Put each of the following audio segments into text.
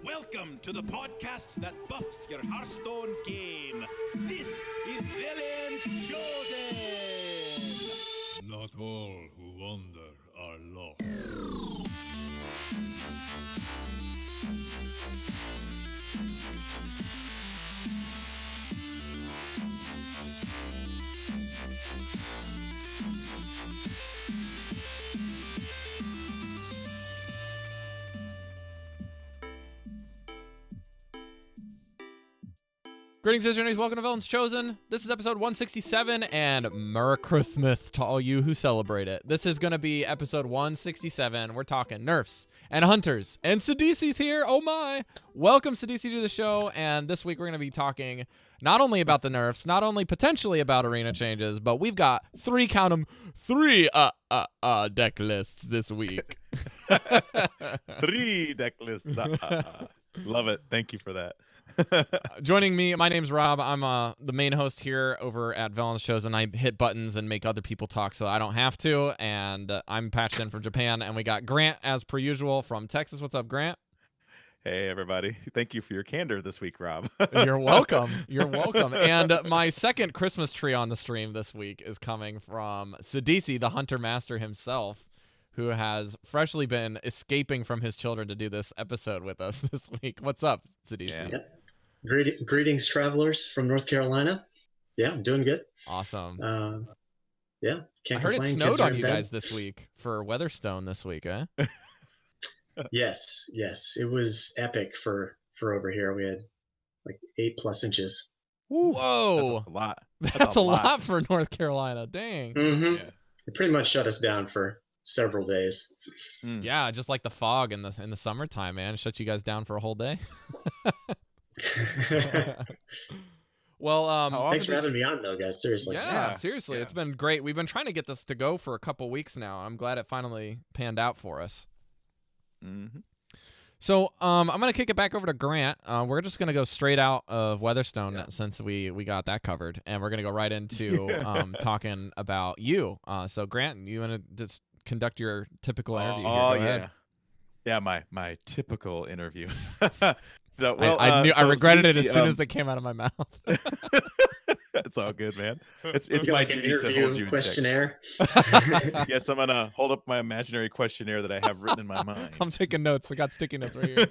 Welcome to the podcast that buffs your Hearthstone game. This is Velen's Chosen. Not all who wander are lost. Greetings, listeners. Welcome to Velen's Chosen. This is episode 167, and Merry Christmas to all you who celebrate it. This is going to be episode 167. We're talking Nerfs and Hunters, and Sidisi's here. Oh my! Welcome, Sidisi, to the show, and this week we're going to be talking not only about the Nerfs, not only potentially about arena changes, but we've got three deck lists this week. 3 deck lists. Love it. Thank you for that. Joining me, my name's Rob. I'm the main host here over at Velen's Shows, and I hit buttons and make other people talk so I don't have to. And I'm patched in from Japan, and we got Grant, as per usual, from Texas. What's up, Grant? Hey, everybody. Thank you for your candor this week, Rob. You're welcome. You're welcome. And my second Christmas tree on the stream this week is coming from Sidisi, the Hunter Master himself, who has freshly been escaping from his children to do this episode with us this week. What's up, Sidisi? Yeah. Yep. Greetings, travelers from North Carolina. Yeah, I'm doing good. Awesome. Yeah, can't I heard complain. it snowed Kids are on in you bed. guys this week for Weatherstone this week, eh? Yes, it was epic for over here. We had like 8+ inches. Whoa. That's a lot. That's a lot for North Carolina. Dang. Mm-hmm. Yeah. It pretty much shut us down for several days. Mm. Yeah, just like the fog in the summertime, man. It shut you guys down for a whole day. Well, Thanks for having me on, though, guys. Seriously. yeah, seriously, Yeah. it's been great. We've been trying to get this to go for a couple weeks now. I'm glad it finally panned out for us. Mm-hmm. So, I'm gonna kick it back over to Grant. We're just gonna go straight out of Weatherstone since we got that covered, and we're gonna go right into talking about you. So, Grant, you wanna just conduct your typical interview here? Go ahead. Yeah, my typical interview. So, I regretted it as Sidisi, soon as they came out of my mouth. It's all good, man. It's You got my like an duty to hold you interview in check. questionnaire. Yes, I'm gonna hold up my imaginary questionnaire that I have written in my mind. I'm taking notes. I got sticky notes right here.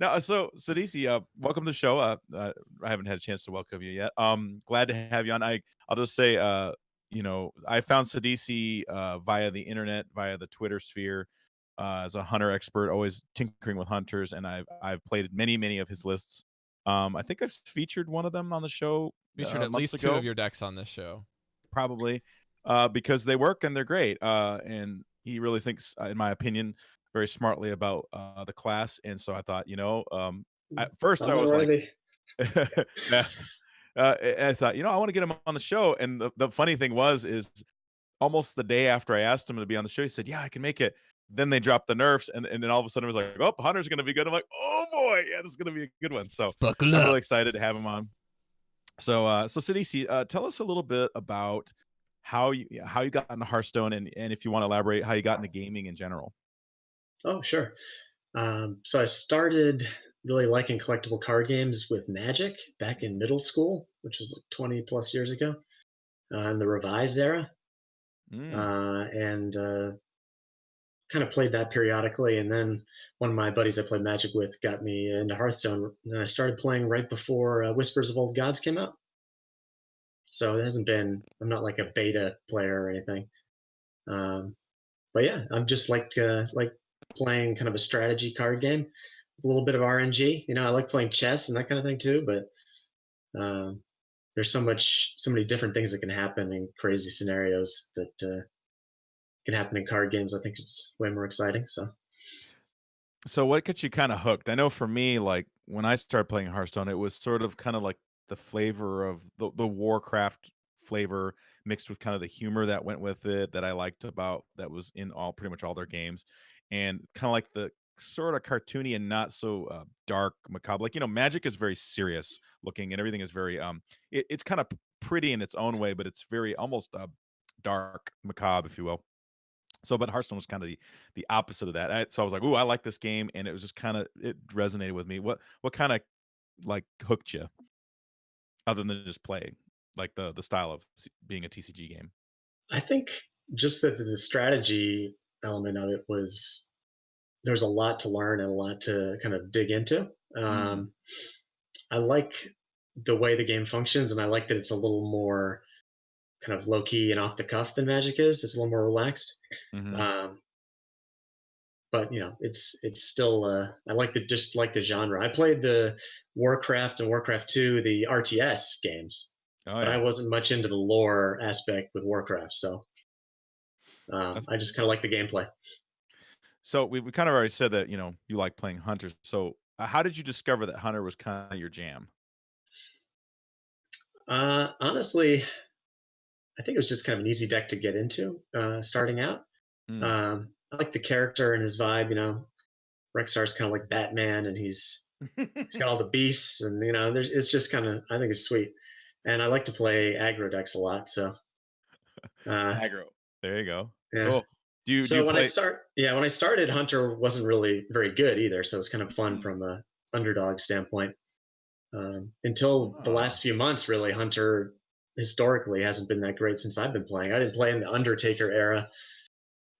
Now, so Sidisi, welcome to the show. I haven't had a chance to welcome you yet. Glad to have you on. I'll just say, I found Sidisi via the internet, via the Twitter sphere, as a hunter expert, always tinkering with hunters, and I've played many of his lists. I think I've featured one of them on the show. Featured at months least ago. 2 of your decks on this show. Probably, because they work and they're great. And he really thinks, in my opinion, very smartly about the class. And so I thought, at first I was like, yeah. And I thought, I want to get him on the show. And the funny thing is almost the day after I asked him to be on the show, he said, yeah, I can make it. Then they dropped the nerfs, and then all of a sudden it was like, oh, Hunter's going to be good. I'm like, oh boy, yeah, this is going to be a good one. So Buckle I'm up. really excited to have him on. So, Sidisi, tell us a little bit about how you got into Hearthstone, and if you want to elaborate, how you got into gaming in general. Oh, sure. So I started really liking collectible card games with Magic back in middle school, which was like 20+ years ago, in the revised era. And kind of played that periodically. And then one of my buddies I played Magic with got me into Hearthstone, and I started playing right before Whispers of Old Gods came out. So it hasn't been, I'm not like a beta player or anything. But yeah, I'm just like playing kind of a strategy card game with a little bit of RNG. I like playing chess and that kind of thing too, but there's so many different things that can happen in crazy scenarios that can happen in card games. I think it's way more exciting. So what gets you kind of hooked? I know for me, like when I started playing Hearthstone, it was sort of kind of like the flavor of the Warcraft flavor mixed with kind of the humor that went with it that I liked about that was in pretty much all their games, and kind of like the sort of cartoony and not so dark, macabre. Like Magic is very serious looking, and everything is very it's kind of pretty in its own way, but it's very almost dark, macabre, if you will. So, but Hearthstone was kind of the opposite of that. So I was like, "Ooh, I like this game," and it was just kind of it resonated with me. What kind of like hooked you, other than just playing, like the style of being a TCG game? I think just that the strategy element of it was there's a lot to learn and a lot to kind of dig into. Mm, Um, I like the way the game functions, and I like that it's a little more kind of low key and off the cuff than Magic is. It's a little more relaxed. hmm. Um, but it's still I like the just like the genre. I played the Warcraft and Warcraft 2, the RTS games, Oh but I yeah. wasn't much into the lore aspect with Warcraft, so I just kind of like the gameplay. So we kind of already said that you like playing hunters. So how did you discover that hunter was kind of your jam? Honestly, I think it was just kind of an easy deck to get into starting out. Mm. I like the character and his vibe. Rexar's kind of like Batman, and he's got all the beasts, and it's just kind of I think it's sweet. And I like to play aggro decks a lot, so uh, Aggro. There you go. yeah. Cool. Do you So play? when I started, Hunter wasn't really very good either. So it's kind of fun Mm. from a underdog standpoint. Until the Oh. last few months, really, Hunter historically hasn't been that great since I've been playing. I didn't play in the Undertaker era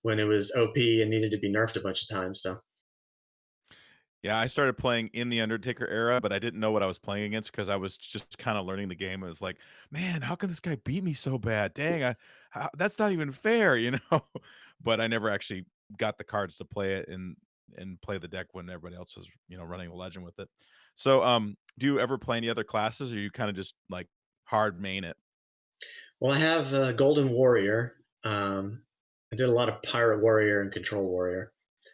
when it was OP and needed to be nerfed a bunch of times. So Yeah, I started playing in the Undertaker era, but I didn't know what I was playing against because I was just kind of learning the game. It was like, man, how can this guy beat me so bad? Dang, that's not even fair, you know. But I never actually got the cards to play it and play the deck when everybody else was, running a legend with it. So, do you ever play any other classes, or you kind of just like hard main it? well, I have Golden Warrior. I did a lot of Pirate Warrior and Control Warrior.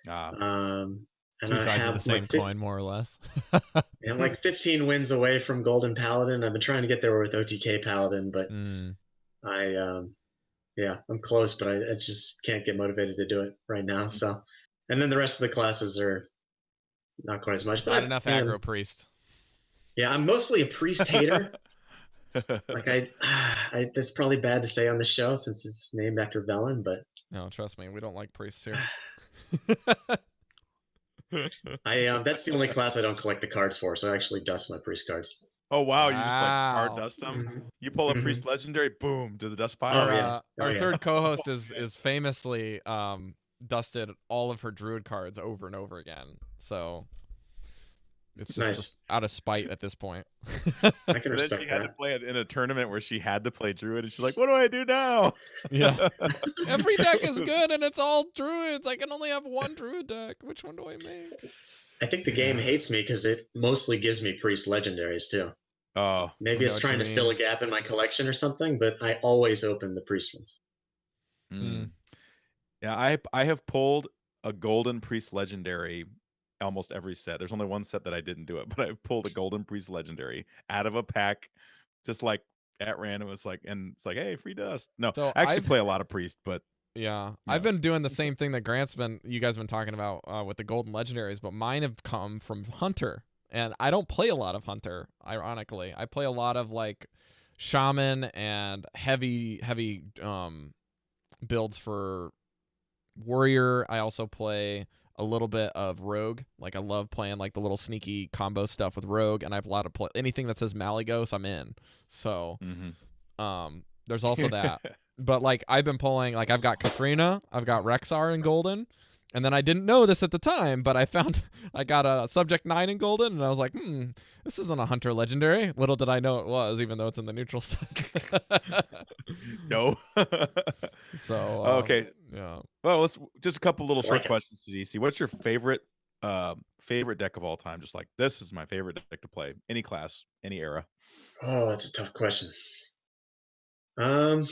Ah, Um, and Two I sides of the have same like coin, more or less. I'm like 15 wins away from Golden Paladin. I've been trying to get there with OTK Paladin, but Mm. I yeah, I'm close, but I just can't get motivated to do it right now. So, and then the rest of the classes are not quite as much. Not But enough aggro priest. yeah, I'm mostly a priest hater. Like I that's probably bad to say on the show since it's named after Velen, but No, trust me, we don't like priests here. I that's the only class I don't collect the cards for. So I actually dust my priest cards. Oh wow, you just like hard Wow. dust them. Mhm. You pull a Mhm. priest legendary, boom, to the dust Oh pile. yeah, oh Our yeah. third co-host Oh, is man. is famously dusted all of her druid cards over and over again. So it's just Nice. out of spite at this point. I can And then she respect had to that. play it in a tournament where she had to play druid, and she's like, "What do I do now?" Yeah. Every deck is It was- good and it's all druids. I can only have one druid deck. Which one do I make? I think the game Yeah. hates me because it mostly gives me priest legendaries too. Oh, I Maybe know it's what you trying to fill a mean. gap in my collection or something, but I always open the priest ones. Mm. mm. Yeah. I have pulled a golden priest legendary almost every set. There's only one set that I didn't do it, but I pulled a golden priest legendary out of a pack, just like at random. And it's like, hey, free dust. No, So I actually I've play a lot of priest, but Yeah, you I've know, been doing the same thing that you guys been talking about with the golden legendaries, but mine have come from Hunter, and I don't play a lot of Hunter. Ironically, I play a lot of like Shaman and heavy builds for Warrior. I also play a little bit of Rogue. Like I love playing like the little sneaky combo stuff with Rogue, and I have a lot of anything that says Malygos, I'm in. So mhm. there's also that. But like I've been pulling, like I've got Katharina, I've got Rexar in Golden, and then I didn't know this at the time, but I found I got a Subject 9 in Golden, and I was like, this isn't a Hunter Legendary. Little did I know it was, even though it's in the neutral side. Dope. So Okay. yeah. Well, let's just a couple little I short like it. questions to DC. What's your favorite deck of all time? Just like this is my favorite deck to play. Any class, any era. Oh, that's a tough question. Um,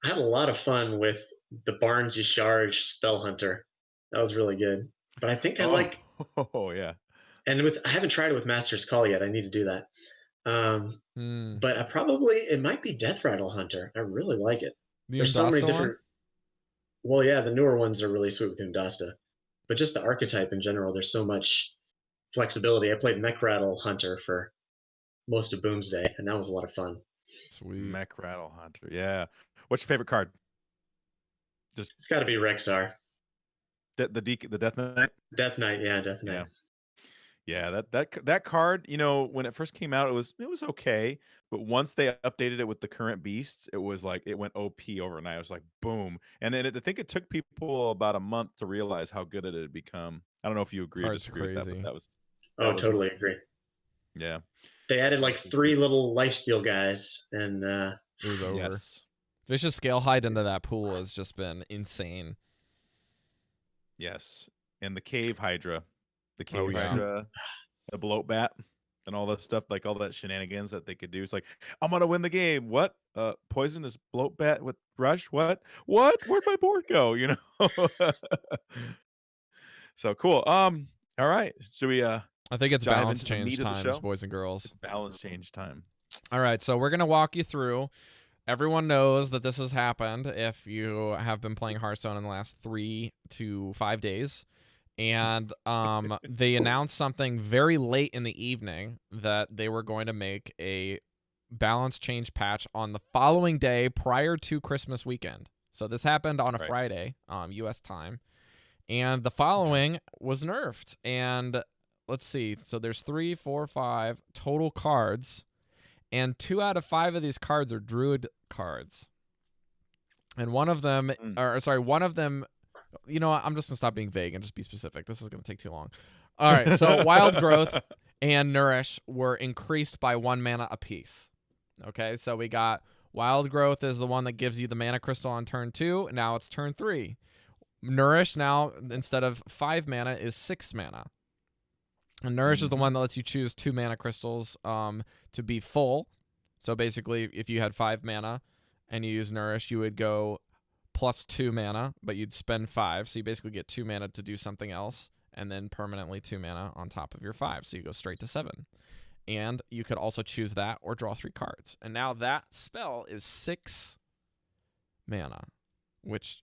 I had a lot of fun with the Barnes Yasharge Spell Hunter. That was really good. But I think I Oh, like, oh yeah. and with I haven't tried it with Master's Call yet. I need to do that. Um, Hmm. but it might be Death Rattle Hunter. I really like it. The There's so many Undasta one? different. Well, yeah, the newer ones are really sweet with Undasta, but just the archetype in general. There's so much flexibility. I played Mech Rattle Hunter for most of Boomsday, and that was a lot of fun. Sweet. Mech Rattle Hunter. Yeah. What's your favorite card? It's got to be Rexar. The Death Knight. Death Knight, yeah, Death Knight. Yeah, that card, when it first came out, it was okay, but once they updated it with the current beasts, it was like it went OP overnight. It was like boom, and then I think it took people about a month to realize how good it had become. I don't know if you agree or Card's disagree with that, but crazy. that was. Oh, totally agree. Yeah. They added like 3 little lifesteal guys, and It was over. Yes. Vicious Scale Hide into that pool has just been insane. Yes, and the Cave Hydra, Oh, yeah. Hydra, the Bloat Bat, and all that stuff, like all that shenanigans that they could do. It's like, I'm gonna win the game. What? Poisonous Bloat Bat with Rush? What? Where'd my board go? So cool. All right. So we I think it's dive balance into the change meat of the times, show? boys and girls. It's balance change time. All right, so we're gonna walk you through. Everyone knows that this has happened if you have been playing Hearthstone in the last 3 to 5 days. And they announced something very late in the evening that they were going to make a balance change patch on the following day prior to Christmas weekend. So this happened on a Friday, U.S. time. And the following was nerfed. And let's see. So there's 3, 4, 5 total cards. And 2 out of 5 of these cards are Druid cards. And one of them, one of them, you know what? I'm just going to stop being vague and just be specific. This is going to take too long. All right, so Wild Growth and Nourish were increased by 1 mana apiece. Okay, so we got Wild Growth is the one that gives you the mana crystal on turn 2. Now it's turn 3. Nourish now, instead of 5 mana, is 6 mana. And Nourish is the one that lets you choose 2 mana crystals to be full. So basically, if you had 5 mana and you use Nourish, you would go plus 2 mana, but you'd spend 5. So you basically get 2 mana to do something else, and then permanently 2 mana on top of your 5. So you go straight to 7. And you could also choose that or draw 3 cards. And now that spell is 6 mana, which...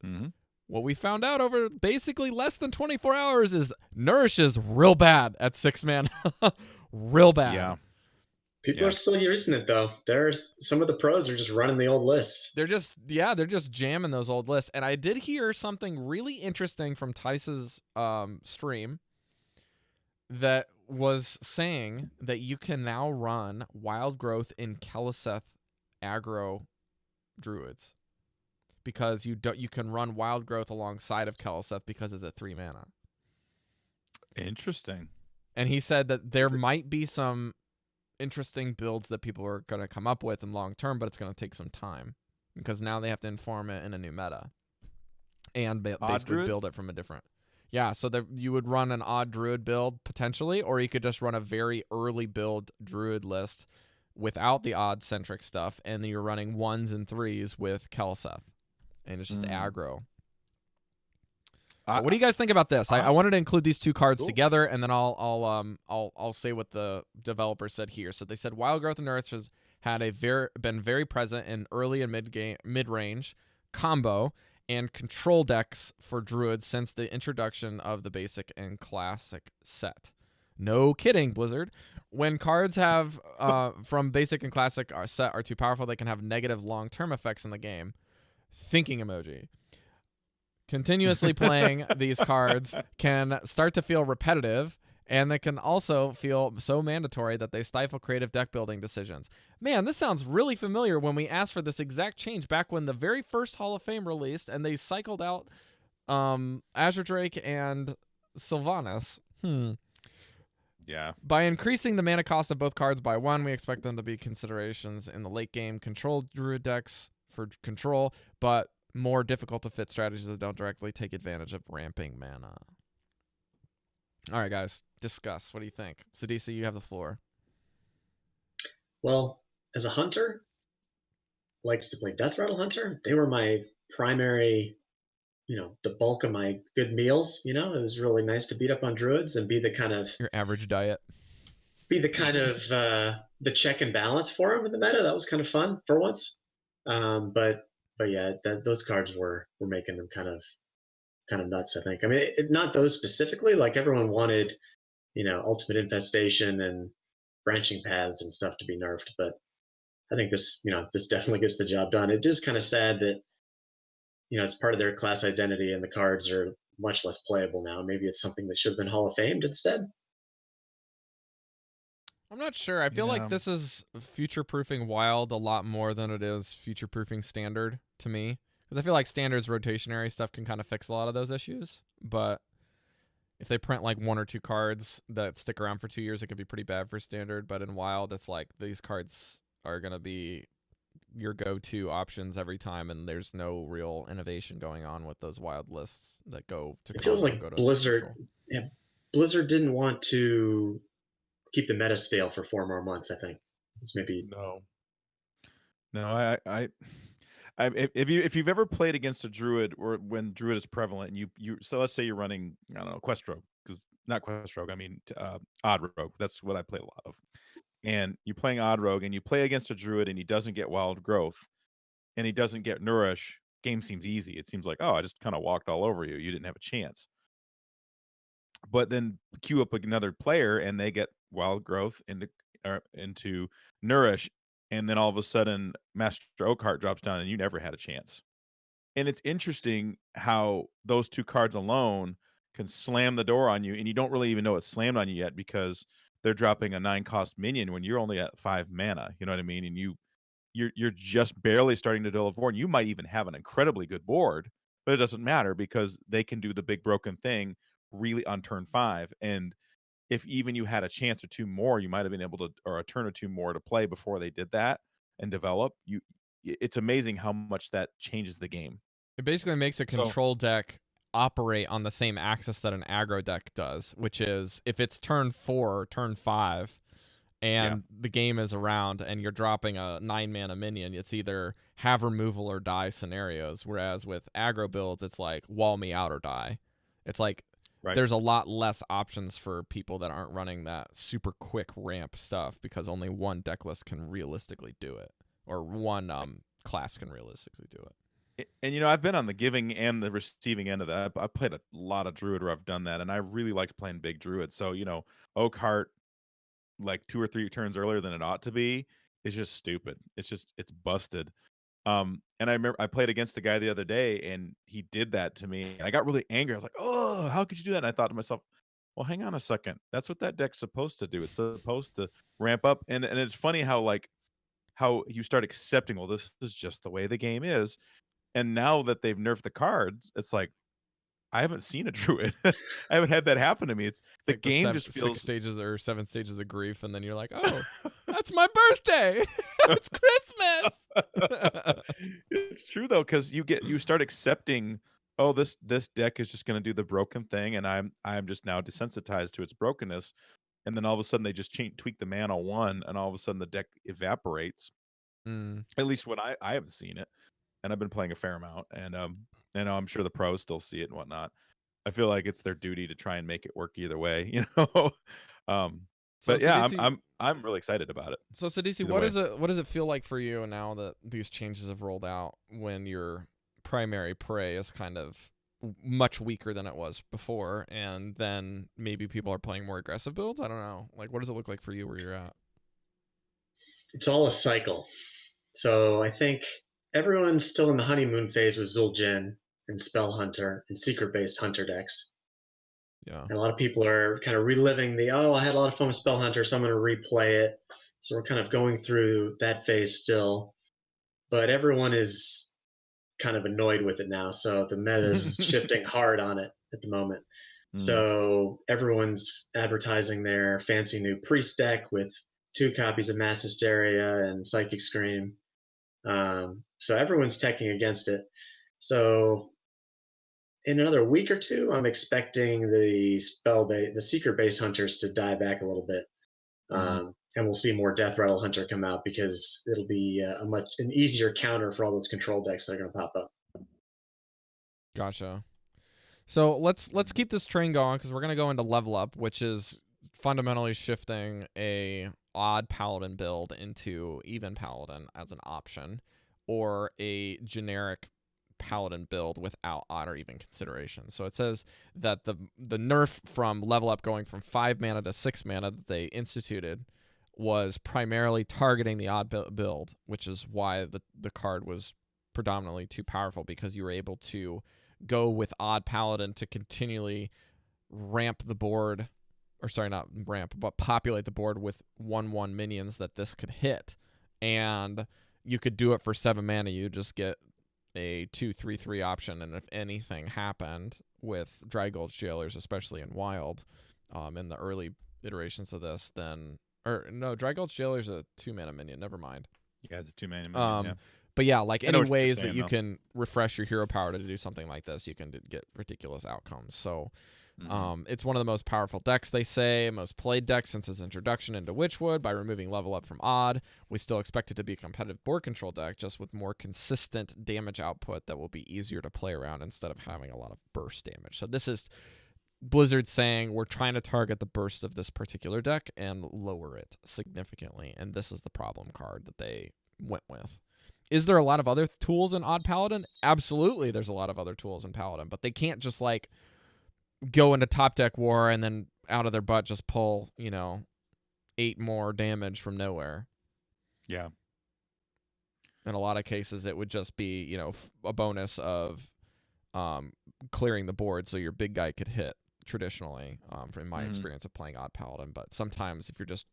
What we found out over basically less than 24 hours is Nourish is real bad at 6 mana. Real bad. Yeah. People are still using it, though. There's some of the pros are just running the old lists. They're just jamming those old lists. And I did hear something really interesting from Tice's stream that was saying that you can now run Wild Growth in Keleseth aggro druids. Because you can run Wild Growth alongside of Keleseth because it's at 3 mana. Interesting. And he said that there might be some interesting builds that people are going to come up with in long term, but it's going to take some time because now they have to inform it in a new meta and basically build it from a different. Yeah, so you would run an odd druid build potentially, or you could just run a very early build druid list without the odd centric stuff, and then you're running 1s and 3s with Keleseth. And it's just aggro. What do you guys think about this? I wanted to include these 2 cards together, and then I'll say what the developer said here. So they said Wild Growth and Nerfs has had been very present in early and mid range combo and control decks for druids since the introduction of the basic and classic set. No kidding, Blizzard. When cards have from basic and classic set are too powerful, they can have negative long-term effects in the game. Thinking emoji. Continuously playing these cards can start to feel repetitive, and they can also feel so mandatory that they stifle creative deck building decisions. Man, this sounds really familiar when we asked for this exact change back when the very first Hall of Fame released, and they cycled out Azure Drake and Sylvanas. Yeah. By increasing the mana cost of both cards by 1, we expect them to be considerations in the late game control druid decks for control, but more difficult to fit strategies that don't directly take advantage of ramping mana. All right, guys, discuss. What do you think? Sidisi, you have the floor. Well, as a hunter, likes to play Death Rattle Hunter. They were my primary, the bulk of my good meals. It was really nice to beat up on druids and be the kind of your average diet. Be the kind of the check and balance for them in the meta. That was kind of fun for once. But yeah, those cards were making them kind of nuts, I think. I mean, not those specifically. Like everyone wanted, Ultimate Infestation and Branching Paths and stuff to be nerfed, but I think this definitely gets the job done. It is kind of sad that it's part of their class identity, and the cards are much less playable now. Maybe it's something that should have been Hall of Famed instead. I'm not sure. I feel like Yeah. this is future-proofing Wild a lot more than it is future-proofing Standard to me. Because I feel like Standard's rotationary stuff can kind of fix a lot of those issues. But if they print like 1 or 2 cards that stick around for 2 years, it could be pretty bad for Standard. But in Wild, it's like these cards are going to be your go-to options every time, and there's no real innovation going on with those Wild lists that go to It feels combo, like go to Blizzard. neutral. Yeah, Blizzard didn't want to keep the meta stale for 4 more months. I think it's maybe. No. No, if you've ever played against a druid, or when druid is prevalent, so let's say you're running, I don't know, quest rogue, because not quest rogue, I mean odd rogue. That's what I play a lot of. And you're playing odd rogue, and you play against a druid, and he doesn't get wild growth, and he doesn't get nourish. Game seems easy. It seems like, oh, I just kind of walked all over you. You didn't have a chance. But then queue up another player, and they get wild growth into nourish, and then all of a sudden Master Oakheart drops down, and you never had a chance. And it's interesting how those 2 cards alone can slam the door on you, and you don't really even know it's slammed on you yet, because they're dropping a 9-cost minion when you're only at 5 mana. You know what I mean? And you're just barely starting to deliver, and you might even have an incredibly good board, but it doesn't matter because they can do the big broken thing really on turn 5. And if even you had a chance or 2 more, you might have been able to, or a turn or 2 more to play before they did that and develop. It's amazing how much that changes the game. It basically makes a control deck operate on the same axis that an aggro deck does, which is if it's turn 4 or turn 5 and the game is around and you're dropping a 9-mana minion, it's either have removal or die scenarios. Whereas with aggro builds, it's like wall me out or die. It's like there's a lot less options for people that aren't running that super quick ramp stuff, because only one deck list can realistically do it, or one class can realistically do it. And I've been on the giving and the receiving end of that. I played a lot of druid where I've done that, and I really liked playing big druid. So Oakheart, like 2 or 3 turns earlier than it ought to be, is just stupid. It's busted. And I remember I played against a guy the other day, and he did that to me, and I got really angry. I was like, "Oh, how could you do that?" And I thought to myself, "Well, hang on a second. That's what that deck's supposed to do. It's supposed to ramp up." And it's funny how you start accepting, well, this is just the way the game is. And now that they've nerfed the cards, it's like, I haven't seen a druid. I haven't had that happen to me. It's the like game just feels 6 stages or 7 stages of grief, and then you're like, oh, that's my birthday. It's Christmas. It's true though, because you start accepting, oh, this deck is just going to do the broken thing, and I'm just now desensitized to its brokenness. And then all of a sudden they just tweak the mana 1, and all of a sudden the deck evaporates. At least when I haven't seen it, and I've been playing a fair amount, and I'm sure the pros still see it and whatnot. I feel like it's their duty to try and make it work either way, So but yeah, Sidisi, I'm really excited about it. So Sidisi, Either what way. does it feel like for you now that these changes have rolled out, when your primary prey is kind of much weaker than it was before, and then maybe people are playing more aggressive builds? I don't know. Like, what does it look like for you where you're at? It's all a cycle. So I think everyone's still in the honeymoon phase with Zul'jin and Spell Hunter and secret-based hunter decks. Yeah. And a lot of people are kind of reliving I had a lot of fun with Spell Hunter, so I'm going to replay it. So we're kind of going through that phase still. But everyone is kind of annoyed with it now. So the meta is shifting hard on it at the moment. So everyone's advertising their fancy new priest deck with 2 copies of Mass Hysteria and Psychic Scream. So everyone's teching against it. So in another week or 2, I'm expecting the secret-based hunters to die back a little bit. And we'll see more Death Rattle Hunter come out, because it'll be an easier counter for all those control decks that are going to pop up. Gotcha. So let's keep this train going, because we're gonna go into level up, which is fundamentally shifting a odd paladin build into even paladin as an option, or a generic paladin build without odd or even consideration. So it says that the nerf from level up going from 5 mana to 6 mana that they instituted was primarily targeting the odd build, which is why the card was predominantly too powerful, because you were able to go with odd paladin to continually ramp the board, or sorry, not ramp, but populate the board with 1/1 minions that this could hit. And you could do it for 7 mana. You just get a 2/3/3 option, and if anything happened with Drygulch Jailers, especially in Wild, in the early iterations of this, then, or no, Drygulch Jailers a 2 mana minion. Never mind. Yeah, it's a 2 mana minion. Yeah. But yeah, like I know any what you're ways saying, that you though. can refresh your hero power to do something like this, you can get ridiculous outcomes. So it's one of the most powerful decks, they say, most played decks since its introduction into Witchwood. By removing level up from odd, we still expect it to be a competitive board control deck, just with more consistent damage output that will be easier to play around instead of having a lot of burst damage. So this is Blizzard saying we're trying to target the burst of this particular deck and lower it significantly, and this is the problem card that they went with. Is there a lot of other tools in Odd Paladin? Absolutely, there's a lot of other tools in Paladin, but they can't just like go into top deck war and then out of their butt just pull, 8 more damage from nowhere. Yeah. In a lot of cases, it would just be, a bonus of clearing the board so your big guy could hit traditionally, from my experience of playing Odd Paladin. But sometimes if you're just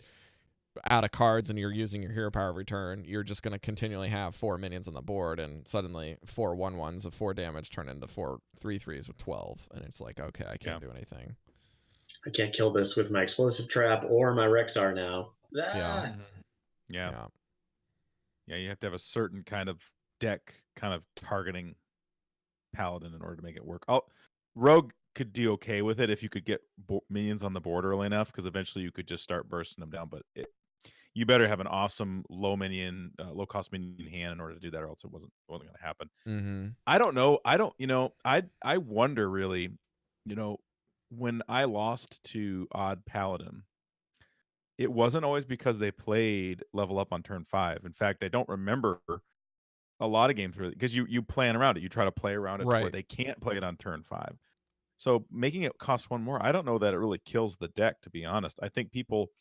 out of cards and you're using your hero power every turn, you're just going to continually have 4 minions on the board, and suddenly 4 1/1s of 4 damage turn into 4 3/3s with 12, and it's like, okay, I can't do anything. I can't kill this with my explosive trap or my Rexar now. Yeah. Yeah, you have to have a certain kind of deck kind of targeting Paladin in order to make it work. Rogue could do okay with it if you could get minions on the board early enough, because eventually you could just start bursting them down, but you better have an awesome low cost minion in hand in order to do that, or else it wasn't going to happen. I don't know. I wonder really, when I lost to Odd Paladin, it wasn't always because they played level up on turn 5. In fact, I don't remember a lot of games really, because you plan around it. You try to play around it to where they can't play it on turn 5. So making it cost 1 more, I don't know that it really kills the deck, to be honest. I think people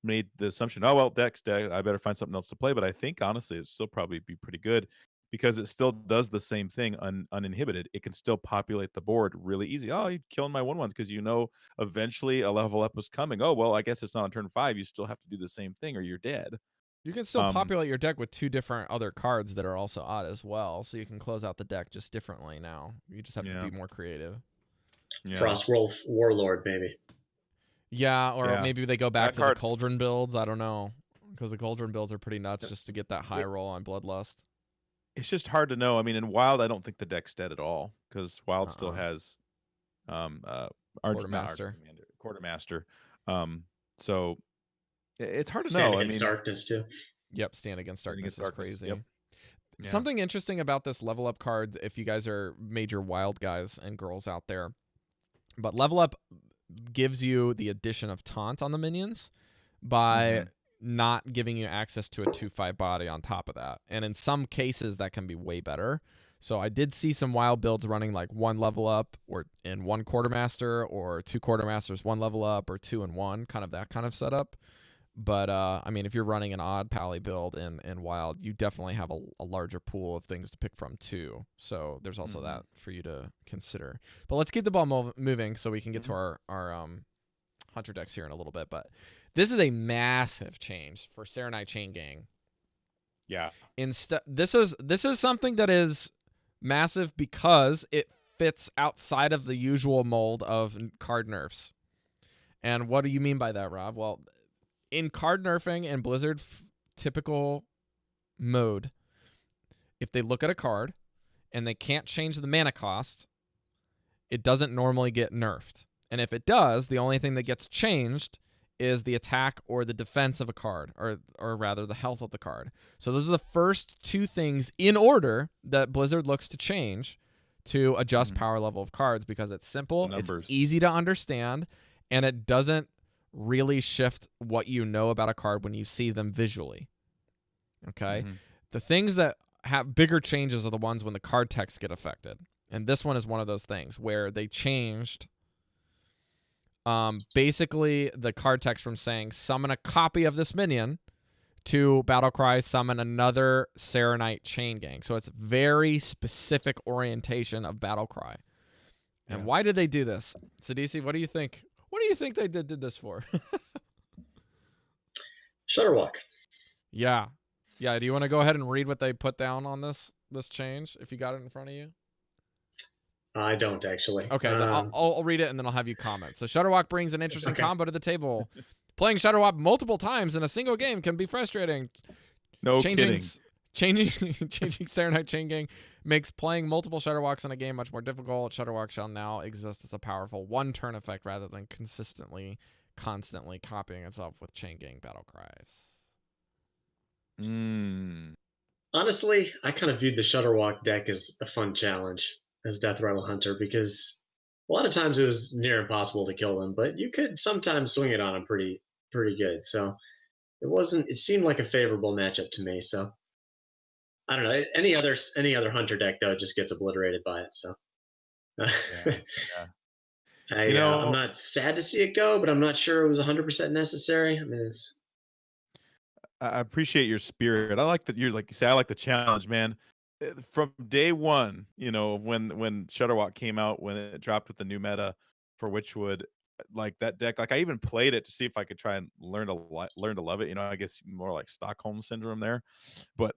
made the assumption, oh, well, deck, I better find something else to play. But I think, honestly, it'd still probably be pretty good, because it still does the same thing uninhibited. It can still populate the board really easy. Oh, you're killing my 1/1s because eventually a level up was coming. Oh, well, I guess it's not on turn 5. You still have to do the same thing or you're dead. You can still populate your deck with 2 different other cards that are also odd as well, so you can close out the deck just differently now. You just have to be more creative. Yeah. Frostwolf Warlord, maybe. Yeah, or maybe they go back to the Cauldron builds. I don't know, because the Cauldron builds are pretty nuts just to get that high roll on Bloodlust. It's just hard to know. I mean, in Wild, I don't think the deck's dead at all, because Wild still has Quartermaster. So it's hard to Stand know. Against Darkness too. Yep, Stand Against Darkness is crazy. Yep. Yeah. Something interesting about this level up card, if you guys are major Wild guys and girls out there, but level up gives you the addition of taunt on the minions by not giving you access to a 2/5 body on top of that. And in some cases that can be way better. So I did see some Wild builds running like 1 level up or in 1 Quartermaster, or 2 Quartermasters 1 level up, or 2 and 1, kind of that kind of setup. But I mean, if you're running an odd Pally build in Wild, you definitely have a larger pool of things to pick from too. So there's also that for you to consider. But let's keep the ball moving so we can get to our Hunter decks here in a little bit. But this is a massive change for Serenite Chain Gang. Yeah. This is something that is massive because it fits outside of the usual mold of card nerfs. And what do you mean by that, Rob? Well, in card nerfing and Blizzard typical mode, if they look at a card and they can't change the mana cost, it doesn't normally get nerfed. And if it does, the only thing that gets changed is the attack or the defense of a card, or rather the health of the card. So those are the first 2 things in order that Blizzard looks to change to adjust power level of cards, because it's simple, it's easy to understand, and it doesn't really shift what you know about a card when you see them visually. Okay? The things that have bigger changes are the ones when the card text get affected. And this one is one of those things where they changed basically the card text from saying summon a copy of this minion to Battlecry, summon another Serenite Chain Gang. So it's very specific orientation of Battlecry. And why did they do this? Sidisi, what do you think? What do you think they did this for? Shutterwalk. Yeah. Yeah, do you want to go ahead and read what they put down on this change, if you got it in front of you? I don't, actually. Okay, then I'll read it, and then I'll have you comment. So Shutterwalk brings an interesting combo to the table. Playing Shutterwalk multiple times in a single game can be frustrating. Kidding. Changing Serenite Chain Gang makes playing multiple Shutterwalks in a game much more difficult. Shutterwalk shall now exist as a powerful one-turn effect rather than constantly copying itself with Chain Gang battle cries. Honestly, I kind of viewed the Shutterwalk deck as a fun challenge as Death Rattle Hunter, because a lot of times it was near impossible to kill them, but you could sometimes swing it on them pretty good. So it seemed like a favorable matchup to me. So I don't know. Any other Hunter deck though just gets obliterated by it. So I'm not sad to see it go, but I'm not sure it was 100% necessary. I mean, I appreciate your spirit. I like that you're like you say. I like the challenge, man. From day one, when Shutterwalk came out, when it dropped with the new meta for Witchwood, like that deck, like I even played it to see if I could try and learn to love it. I guess more like Stockholm syndrome there, but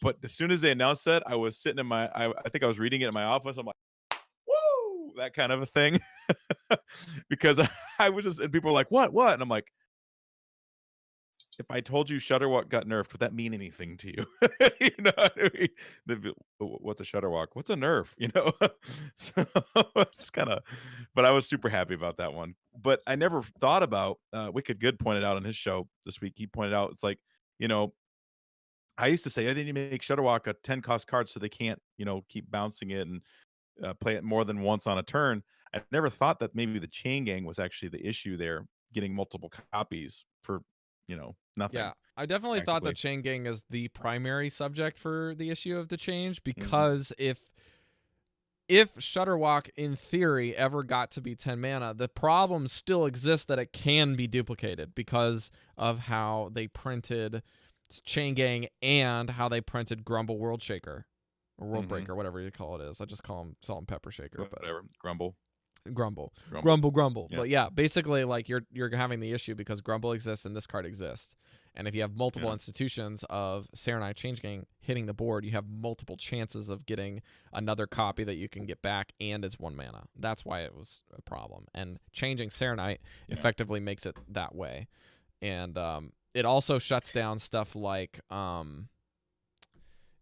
but as soon as they announced that, I was sitting in I think I was reading it in my office. I'm like, woo, that kind of a thing, because I was just, and people were like, what, and I'm like, if I told you Shutterwalk got nerfed, would that mean anything to you? You know what I mean? What's a Shutterwalk? What's a nerf? So it's kind of, but I was super happy about that one. But I never thought about, Wicked Good pointed out on his show this week. He pointed out, it's like, I used to say, I think you make Shutterwalk a 10 cost card so they can't, keep bouncing it and play it more than once on a turn. I never thought that maybe the Chain Gang was actually the issue there, getting multiple copies for, nothing. Yeah, I definitely thought that Chain Gang is the primary subject for the issue of the change, because if Shutterwalk in theory ever got to be 10 mana, the problem still exists that it can be duplicated because of how they printed Chain Gang and how they printed Grumble World Shaker or World Breaker, whatever you call it is. I just call him Salt and Pepper Shaker, whatever. Grumble. Yeah. But yeah, basically, like you're having the issue because Grumble exists and this card exists, and if you have multiple institutions of Serenite Chain Gang hitting the board, you have multiple chances of getting another copy that you can get back, and it's 1 mana. That's why it was a problem, and changing Serenite effectively makes it that way, and it also shuts down stuff like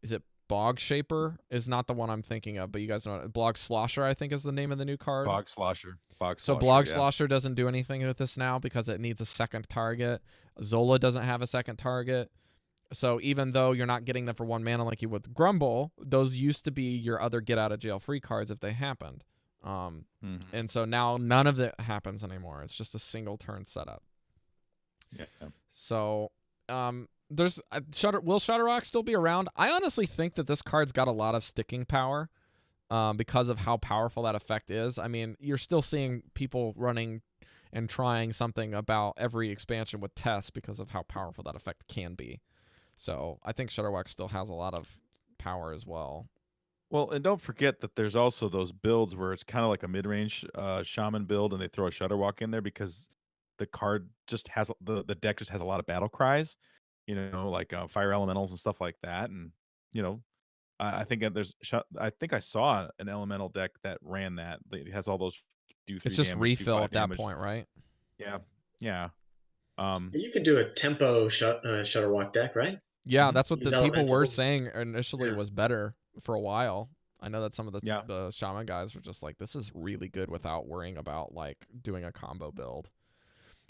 is it Bog Shaper is not the one I'm thinking of, but you guys know what, Blog Slosher, I think, is the name of the new card. Bog Slosher. So Blog Slosher doesn't do anything with this now because it needs a second target. Zola doesn't have a second target. So even though you're not getting them for 1 mana like you would with Grumble, those used to be your other get out of jail free cards if they happened. And so now none of it happens anymore. It's just a single turn setup. Yeah. So there's will Shutterwalk still be around? I honestly think that this card's got a lot of sticking power because of how powerful that effect is. I mean, you're still seeing people running and trying something about every expansion with tests because of how powerful that effect can be. So I think Shutterwalk still has a lot of power as well. Well, and don't forget that there's also those builds where it's kind of like a mid-range shaman build, and they throw a Shutterwalk in there because the card just has the deck just has a lot of battle cries, like fire elementals and stuff like that. And I think I think I saw an elemental deck that ran that. It has all those do 3 It's just damage, refill at that damage. point, right? Yeah. You could do a tempo Shutterwalk deck, right? Yeah, that's what Use the people were elementals. saying initially was better for a while. I know that some of the shaman guys were just like, this is really good without worrying about like doing a combo build.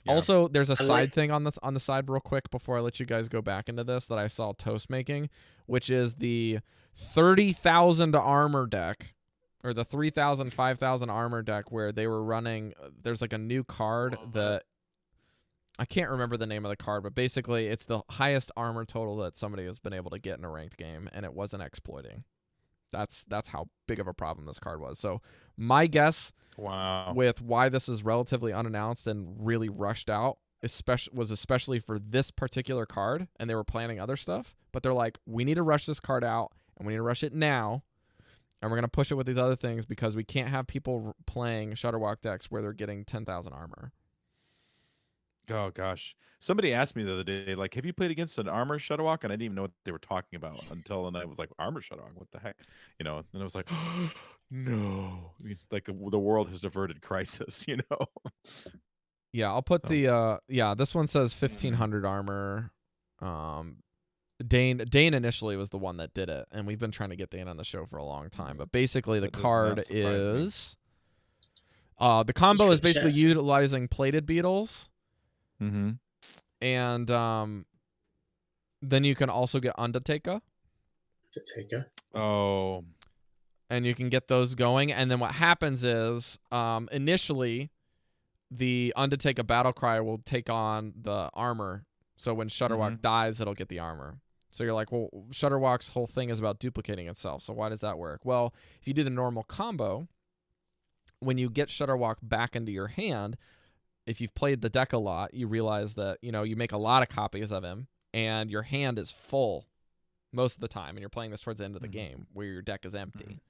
Yeah. Also, there's a side thing on the side real quick before I let you guys go back into this that I saw Toast making, which is the 30,000 armor deck, or the 3,000, 5,000 armor deck, where they were running. There's like a new card that I can't remember the name of the card, but basically it's the highest armor total that somebody has been able to get in a ranked game, and it wasn't exploiting. That's how big of a problem this card was. So my guess Wow. with why this is relatively unannounced and really rushed out, especially for this particular card, and they were planning other stuff, but they're like, we need to rush this card out, and we need to rush it now, and we're going to push it with these other things because we can't have people playing Shutterwalk decks where they're getting 10,000 armor. Oh gosh, somebody asked me the other day, like, have you played against an armor Shutterwalk? And I didn't even know what they were talking about until, and I was like, armor Shutterwalk, what the heck, And I was like, no, like the world has averted crisis, Yeah, I'll put the this one says 1,500 armor. Dane initially was the one that did it, and we've been trying to get Dane on the show for a long time. But basically, the card is the combo is basically utilizing plated beetles. Mm-hmm. And then you can also get Undertaker. Oh. And you can get those going. And then what happens is initially the Undertaker battle cry will take on the armor. So when Shutterwalk dies, it'll get the armor. So you're like, well, Shutterwalk's whole thing is about duplicating itself. So why does that work? Well, if you do the normal combo, when you get Shutterwalk back into your hand, if you've played the deck a lot, you realize that, you make a lot of copies of him and your hand is full most of the time. And you're playing this towards the end of the game where your deck is empty.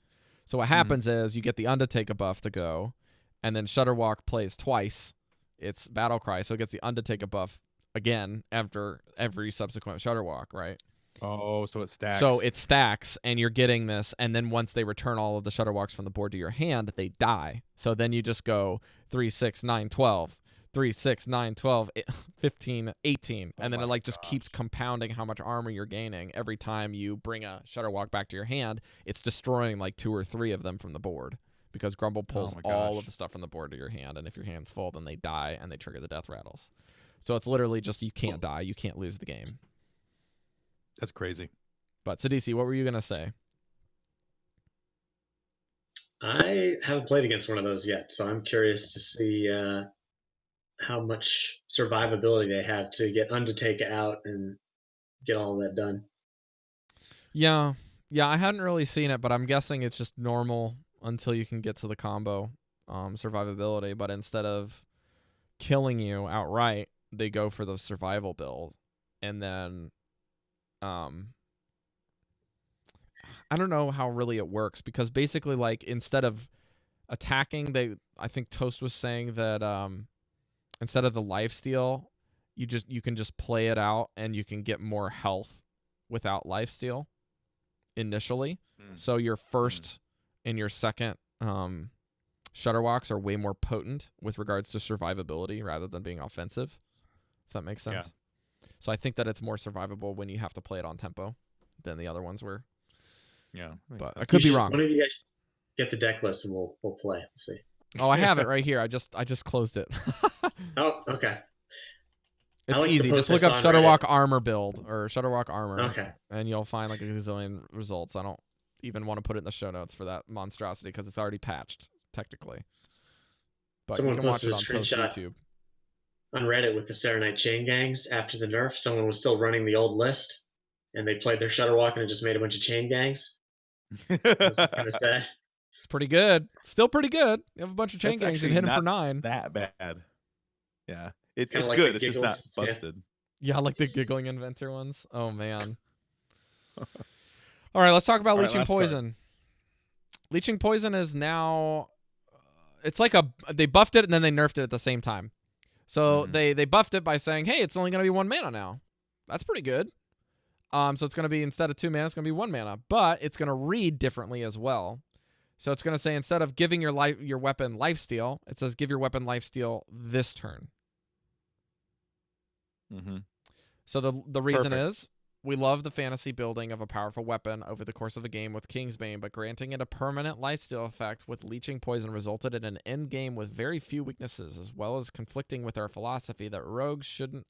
So what happens is you get the Undertaker buff to go, and then Shutterwalk plays twice. It's Battle Cry, so it gets the Undertaker buff again after every subsequent Shutterwalk, right? Oh, so it stacks. So it stacks, and you're getting this, and then once they return all of the Shutterwalks from the board to your hand, they die. So then you just go 3, 6, 9, 12. 3, 6, 9, 12, 15, 18. And then it just keeps compounding how much armor you're gaining. Every time you bring a Shutterwalk back to your hand, it's destroying like 2 or 3 of them from the board because Grumble pulls all of the stuff from the board to your hand. And if your hand's full, then they die and they trigger the death rattles. So it's literally just you can't die. You can't lose the game. That's crazy. But Sidisi, what were you going to say? I haven't played against one of those yet, so I'm curious to see how much survivability they have to get Undertaker out and get all that done. Yeah, I hadn't really seen it, but I'm guessing it's just normal until you can get to the combo survivability. But instead of killing you outright, they go for the survival build, and then I don't know how really it works because basically, like, instead of attacking, I think Toast was saying that instead of the lifesteal, you can just play it out and you can get more health without lifesteal initially. So your first and your second Shutterwalks are way more potent with regards to survivability rather than being offensive, if that makes sense. Yeah. So I think that it's more survivable when you have to play it on tempo than the other ones were. Yeah. But I could be wrong. One of you guys get the deck list and we'll play. Let's see. Oh, I have it right here. I just closed it. Oh, okay. It's like easy. Just look up Shutterwalk armor build or Shutterwalk armor. Okay. And you'll find like a gazillion results. I don't even want to put it in the show notes for that monstrosity because it's already patched, technically. But someone you can watch it on Toast YouTube. On Reddit with the Saturday Night Chain Gangs after the nerf. Someone was still running the old list and they played their Shutterwalk and it just made a bunch of chain gangs. It was kind of sad. It's pretty good. Still pretty good. You have a bunch of chain gangs and hit him for 9. That bad. Yeah. It's like good. It's just not busted. Yeah, like the giggling inventor ones. Oh, man. All right, let's talk about Leeching Poison. Leeching Poison is now... It's like they buffed it and then they nerfed it at the same time. So they buffed it by saying, hey, it's only going to be 1 mana now. That's pretty good. So it's going to be, instead of 2 mana, it's going to be 1 mana. But it's going to read differently as well. So it's going to say, instead of giving your weapon lifesteal, it says give your weapon lifesteal this turn. So the reason is, we love the fantasy building of a powerful weapon over the course of a game with Kingsbane, but granting it a permanent lifesteal effect with Leeching Poison resulted in an end game with very few weaknesses, as well as conflicting with our philosophy that rogues shouldn't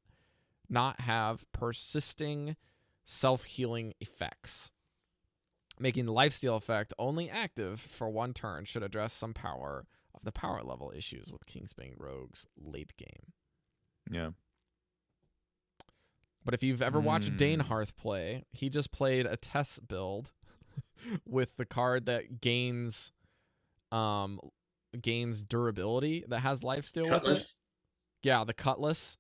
not have persisting self-healing effects. Making the lifesteal effect only active for 1 turn should address some power of the power level issues with Kingsbane rogues late game. Yeah. But if you've ever watched Dane Hearth play, he just played a test build with the card that gains durability that has lifesteal with it. Cutlass. Yeah, the Cutlass.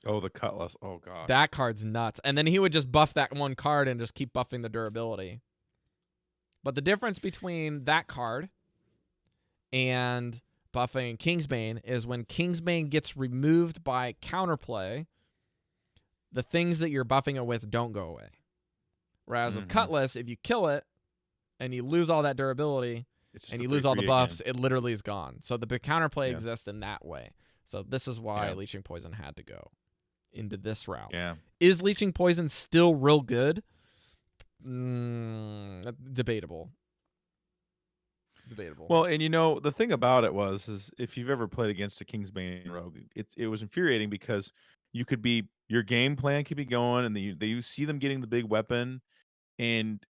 Oh, the Cutlass. Oh god. That card's nuts. And then he would just buff that one card and just keep buffing the durability. But the difference between that card and buffing Kingsbane is when Kingsbane gets removed by counterplay, the things that you're buffing it with don't go away. Whereas with Cutlass, if you kill it and you lose all that durability and you lose all the buffs, it literally is gone. So the counterplay exists in that way. So this is why Leeching Poison had to go into this route. Yeah. Is Leeching Poison still real good? Debatable. Well, and the thing about it is if you've ever played against a Kingsbane rogue, it was infuriating because your game plan could be going, and you see them getting the big weapon, and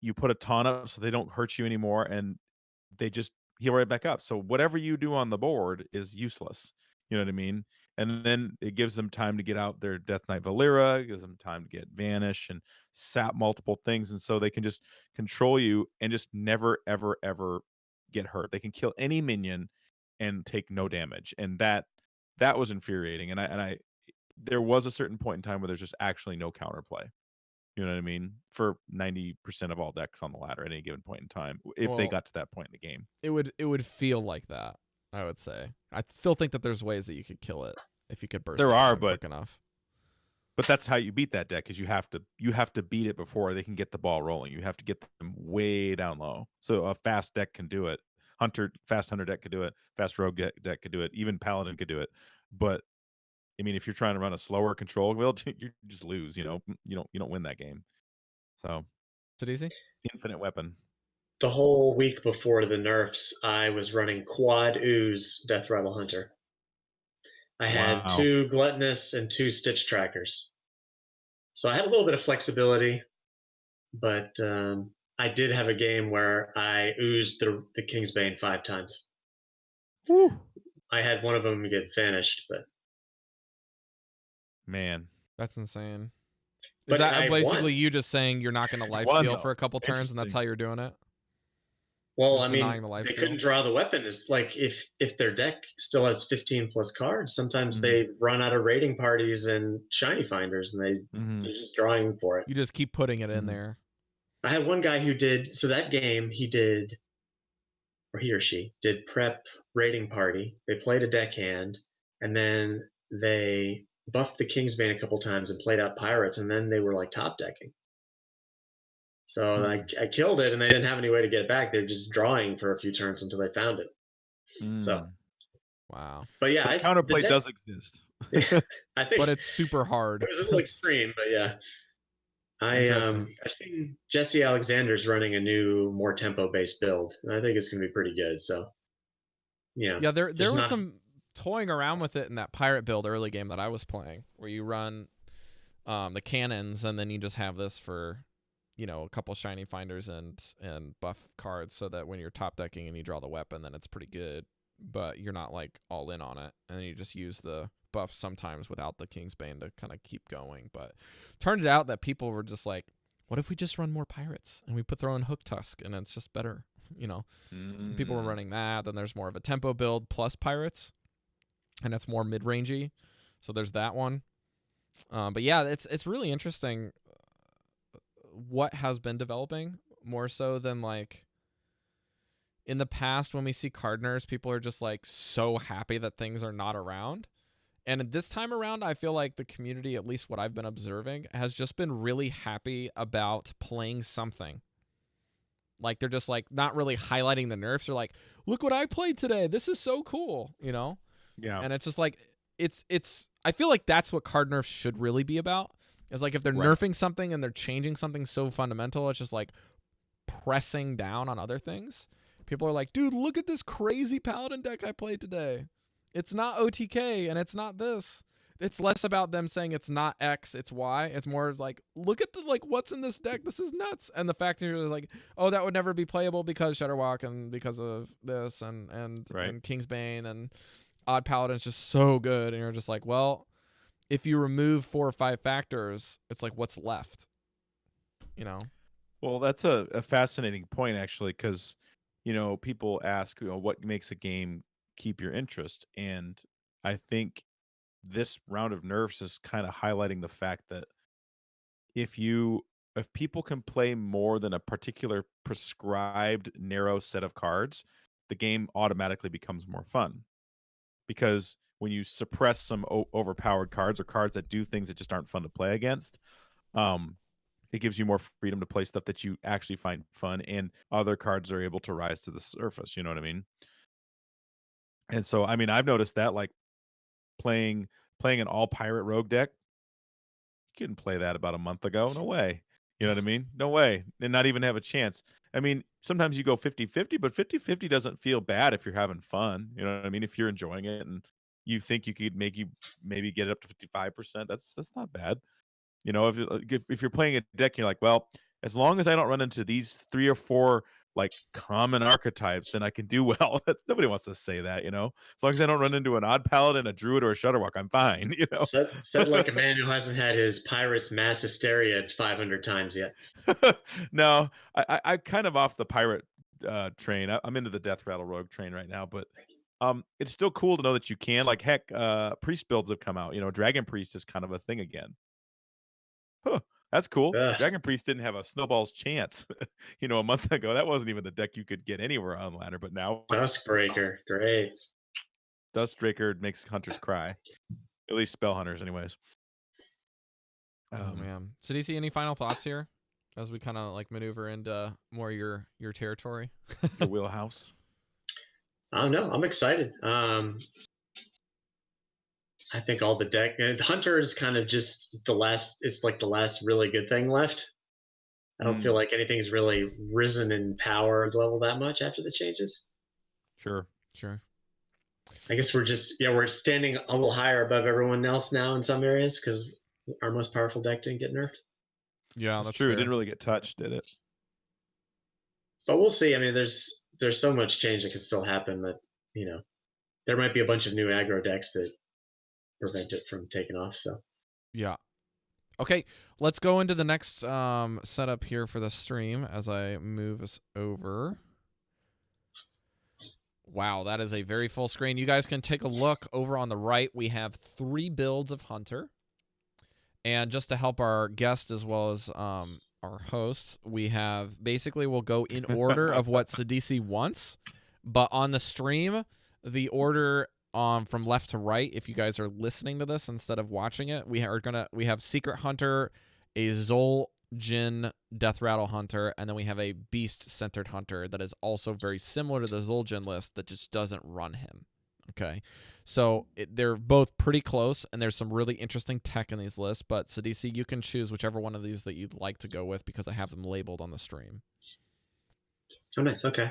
you put a ton up so they don't hurt you anymore, and they just heal right back up. So whatever you do on the board is useless. You know what I mean? And then it gives them time to get out their Death Knight Valera, it gives them time to get Vanish and sap multiple things, and so they can just control you and just never, ever, ever get hurt. They can kill any minion and take no damage, and that was infuriating. And I there was a certain point in time where there's just actually no counterplay. You know what I mean? For 90% of all decks on the ladder at any given point in time, if they got to that point in the game, it would feel like that. I would say. I still think that there's ways that you could kill it if you could burst. There are, quick enough. But that's how you beat that deck, is you have to beat it before they can get the ball rolling. You have to get them way down low. So a fast deck can do it. Fast hunter deck could do it. Fast rogue deck could do it. Even paladin could do it. But I mean, if you're trying to run a slower control build, you just lose. You don't win that game. So Sidisi? Infinite weapon. The whole week before the nerfs, I was running quad ooze Death Rattle Hunter. I had 2 Gluttonous and 2 Stitch Trackers. So I had a little bit of flexibility, but I did have a game where I oozed the Kingsbane 5 times. Woo. I had one of them get vanished, but man, that's insane. Is but that basically you just saying you're not going to lifesteal for a couple turns, and that's how you're doing it? Well, I mean, they couldn't draw the weapon. It's like if their deck still has 15 plus cards, sometimes they run out of raiding parties and shiny finders, and they're just drawing for it. You just keep putting it in there. I had one guy who did, so that game he or she did prep raiding party. They played a deckhand, and then they buffed the Kingsbane a couple times and played out pirates, and then they were like top decking. So I killed it, and they didn't have any way to get it back. They're just drawing for a few turns until they found it. So, wow. But yeah, so counterplay does exist. I think, but it's super hard. It was a little extreme, but yeah. I've seen Jesse Alexander's running a new, more tempo-based build, and I think it's going to be pretty good. So, yeah, there was some toying around with it in that pirate build early game that I was playing, where you run the cannons, and then you just have this for a couple shiny finders and buff cards, so that when you're top decking and you draw the weapon, then it's pretty good, but you're not like all in on it, and you just use the buff sometimes without the Kingsbane to kind of keep going. But turned it out that people were just like, what if we just run more pirates and we throw in Hook Tusk and it's just better, People were running that. Then there's more of a tempo build plus pirates, and it's more mid-rangey, so there's that one. But yeah, it's really interesting what has been developing, more so than like in the past when we see card nerfs, people are just like so happy that things are not around. And this time around, I feel like the community, at least what I've been observing, has just been really happy about playing something. Like they're just like not really highlighting the nerfs. They're like, look what I played today. This is so cool, Yeah. And it's just like it's I feel like that's what card nerfs should really be about. Is like if they're nerfing something and they're changing something so fundamental, it's just like pressing down on other things. People are like, dude, look at this crazy paladin deck I played today. It's not OTK and it's not this. It's less about them saying it's not X, it's Y. It's more like, look at what's in this deck. This is nuts. And the fact that you're like, oh, that would never be playable because Shudderwalk and because of this and Kingsbane and Odd Paladin's just so good. And you're just like, well, if you remove 4 or 5 factors, it's like, what's left? Well, that's a fascinating point, actually, because, people ask, what makes a game keep your interest? And I think this round of nerfs is kind of highlighting the fact that if you if people can play more than a particular prescribed narrow set of cards, the game automatically becomes more fun. Because when you suppress some overpowered cards or cards that do things that just aren't fun to play against, um, it gives you more freedom to play stuff that you actually find fun, and other cards are able to rise to the surface. You know what I mean? And so, I mean, I've noticed that, like playing an all pirate rogue deck, you couldn't play that about a month ago. No way. You know what I mean? No way. And not even have a chance. I mean, sometimes you go 50-50, but 50-50 doesn't feel bad if you're having fun. You know what I mean? If you're enjoying it and you think you could maybe get it up to 55%, that's not bad. If you're playing a deck, and you're like, well, as long as I don't run into these 3 or 4 like common archetypes, then I can do well. Nobody wants to say that. As long as I don't run into an odd paladin, a druid, or a shutterwalk, I'm fine. Said like a man who hasn't had his pirates mass hysteria 500 times yet. No, I kind of off the pirate train. I'm into the death rattle rogue train right now, but it's still cool to know that you can. Like heck, priest builds have come out. Dragon priest is kind of a thing again. Huh, that's cool. Ugh, Dragon Priest didn't have a snowball's chance, a month ago. That wasn't even the deck you could get anywhere on ladder, but now it's Duskbreaker, great. Dustbreaker makes hunters cry. At least spell hunters, anyways. Oh man. Sidisi, any final thoughts here as we kind of like maneuver into more your territory? Your wheelhouse. I don't know. I'm excited. I think all the deck Hunter is kind of just the last. It's like the last really good thing left. I don't feel like anything's really risen in power level that much after the changes. Sure. I guess we're standing a little higher above everyone else now in some areas because our most powerful deck didn't get nerfed. Yeah, That's that's true. fair. It didn't really get touched, did it? But we'll see. I mean, there's so much change that can still happen that there might be a bunch of new aggro decks that prevent it from taking off. So Yeah. Okay, let's go into the next setup here for the stream as I move us over. Wow, that is a very full screen. You guys can take a look over on the right. We have 3 builds of Hunter. And just to help our guest as well as our hosts, we have basically we'll go in order of what Sidisi wants. But on the stream, the order from left to right, if you guys are listening to this instead of watching it, we have Secret Hunter, a Zol Jin Death Rattle Hunter, and then we have a Beast Centered Hunter that is also very similar to the Zul'jin list that just doesn't run him. Okay, so they're both pretty close, and there's some really interesting tech in these lists, but Sidisi, you can choose whichever one of these that you'd like to go with because I have them labeled on the stream. oh, nice. Okay.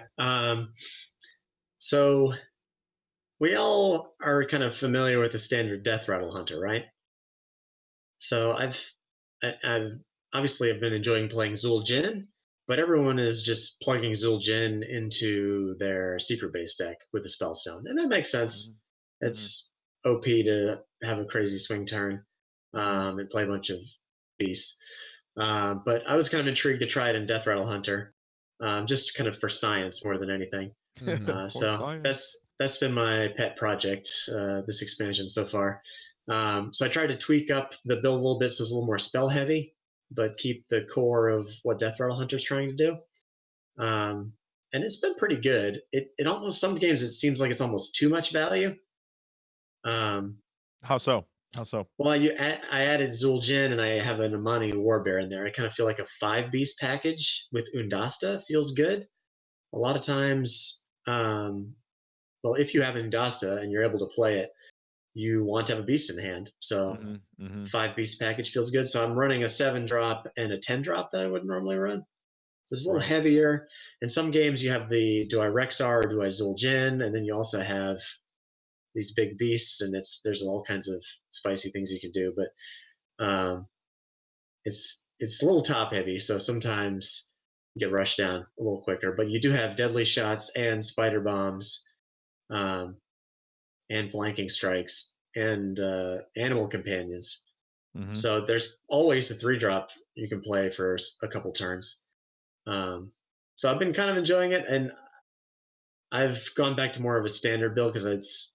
So we all are kind of familiar with the standard Death Rattle Hunter, right? So I've obviously I've been enjoying playing Zul'jin, but everyone is just plugging Zul'jin into their secret base deck with the Spellstone, and that makes sense. It's OP to have a crazy swing turn and play a bunch of beasts. But I was kind of intrigued to try it in Death Rattle Hunter, just kind of for science more than anything. So that's been my pet project this expansion so far. So I tried to tweak up the build a little bit so it's a little more spell heavy, but keep the core of what Death Rattle Hunter's trying to do. And it's been pretty good. It almost some games it seems like it's almost too much value. How so? Well, I added Zul'jin and I have an Amani Warbear in there. I kind of feel like a 5 beast package with Undasta feels good. A lot of times, well, if you have Undasta and you're able to play it, you want to have a beast in hand. So 5 beast package feels good. So I'm running a 7 drop and a 10 drop that I would normally run. So it's a little heavier. In some games, you have the do I Rexar or do I Zul'jin, and then you also have these big beasts, and there's all kinds of spicy things you can do. But it's a little top heavy, so sometimes you get rushed down a little quicker. But you do have deadly shots and spider bombs, and flanking strikes and animal companions. So there's always a 3 drop you can play for a couple turns. So I've been kind of enjoying it, and I've gone back to more of a standard build because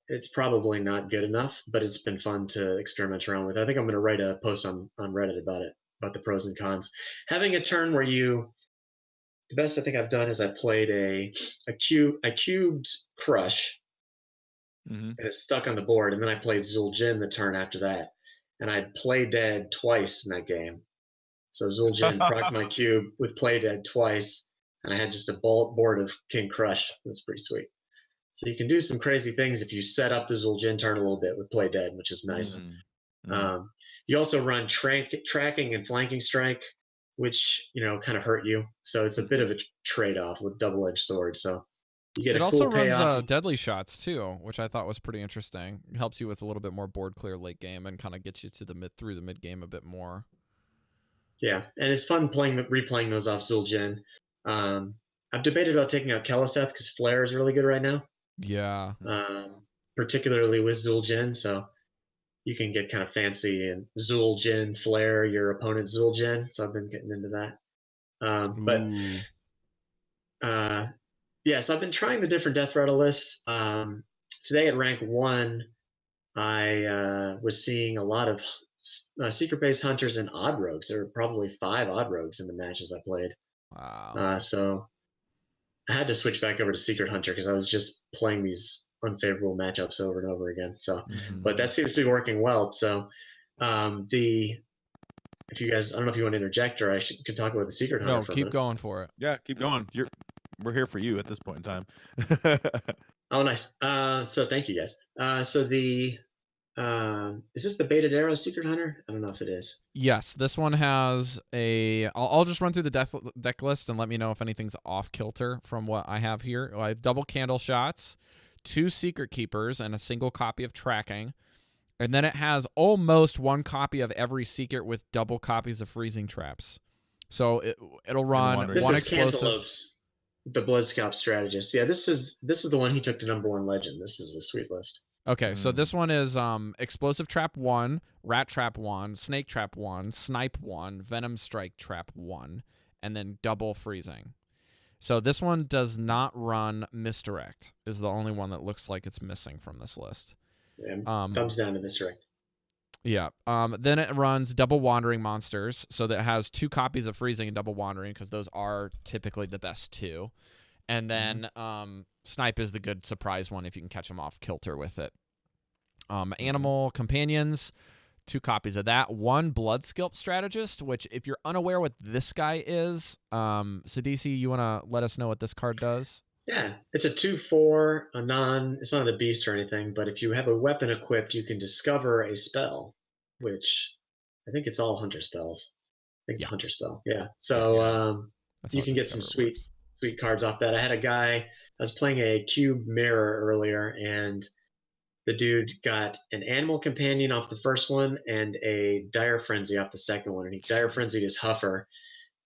it's probably not good enough, but it's been fun to experiment around with. I think I'm going to write a post on Reddit about it, about the pros and cons. Having a turn where the best I think I've done is I played I cubed Crush, Mm-hmm. and it's stuck on the board, and then I played Zul'jin the turn after that, and I'd play dead twice in that game. So Zul'jin procced my cube with play dead twice, and I had just a board of King Crush. It was pretty sweet. So you can do some crazy things if you set up the Zul'jin turn a little bit with play dead, which is nice. Mm-hmm. You also run tracking and flanking strike, which kind of hurt you. So it's a bit of a trade-off with double-edged sword. So you get It a also cool runs payoff. deadly shots too, which I thought was pretty interesting. It helps you with a little bit more board clear late game and kind of gets you to through the mid game a bit more. Yeah, and it's fun replaying those off Zul'jin. I've debated about taking out Keleseth because Flare is really good right now. Yeah. Particularly with Zul'jin, so you can get kind of fancy and Zul'jin Flare your opponent's Zul'jin. So I've been getting into that. So I've been trying the different Death Rattle lists. Today at rank 1, I was seeing a lot of secret base hunters and odd rogues. There were probably 5 odd rogues in the matches I played. Wow. So I had to switch back over to secret hunter because I was just playing these unfavorable matchups over and over again. So, but that seems to be working well. So, if you guys, I don't know if you want to interject or could talk about the secret hunter. No, for a keep minute. going for it. Yeah, keep going. We're here for you at this point in time. Oh, nice. So thank you guys. So is this the baited arrow secret hunter? I don't know if it is. Yes, this one has I'll just run through the deck list and let me know if anything's off kilter from what I have here. I have double candle shots, 2 secret keepers, and a single copy of tracking. And then it has almost 1 copy of every secret with double copies of freezing traps. So it'll run this one is explosive. Cantaloup's, the Blood Scout strategist. Yeah, this is the one he took to #1 legend. This is a sweet list. Okay, so this one is explosive trap 1, rat trap 1, snake trap 1, snipe 1, venom strike trap 1, and then double freezing. So this one does not run misdirect. Is the only one that looks like it's missing from this list. Yeah, thumbs down to misdirect. Yeah. Then it runs double wandering monsters, so that has 2 copies of freezing and double wandering because those are typically the best 2. And then snipe is the good surprise one if you can catch them off kilter with it. Animal companions, 2 copies of that. 1 blood sculpt strategist, which if you're unaware what this guy is, Sidisi, you want to let us know what this card does? Yeah, it's a 2/4, it's not a beast or anything, but if you have a weapon equipped, you can discover a spell, which I think it's all hunter spells. I think it's a hunter spell. Yeah. So you can get some sweet cards off that. I had a guy, I was playing a cube mirror earlier, and the dude got an animal companion off the first one and a dire frenzy off the second one, and he dire frenzied his huffer,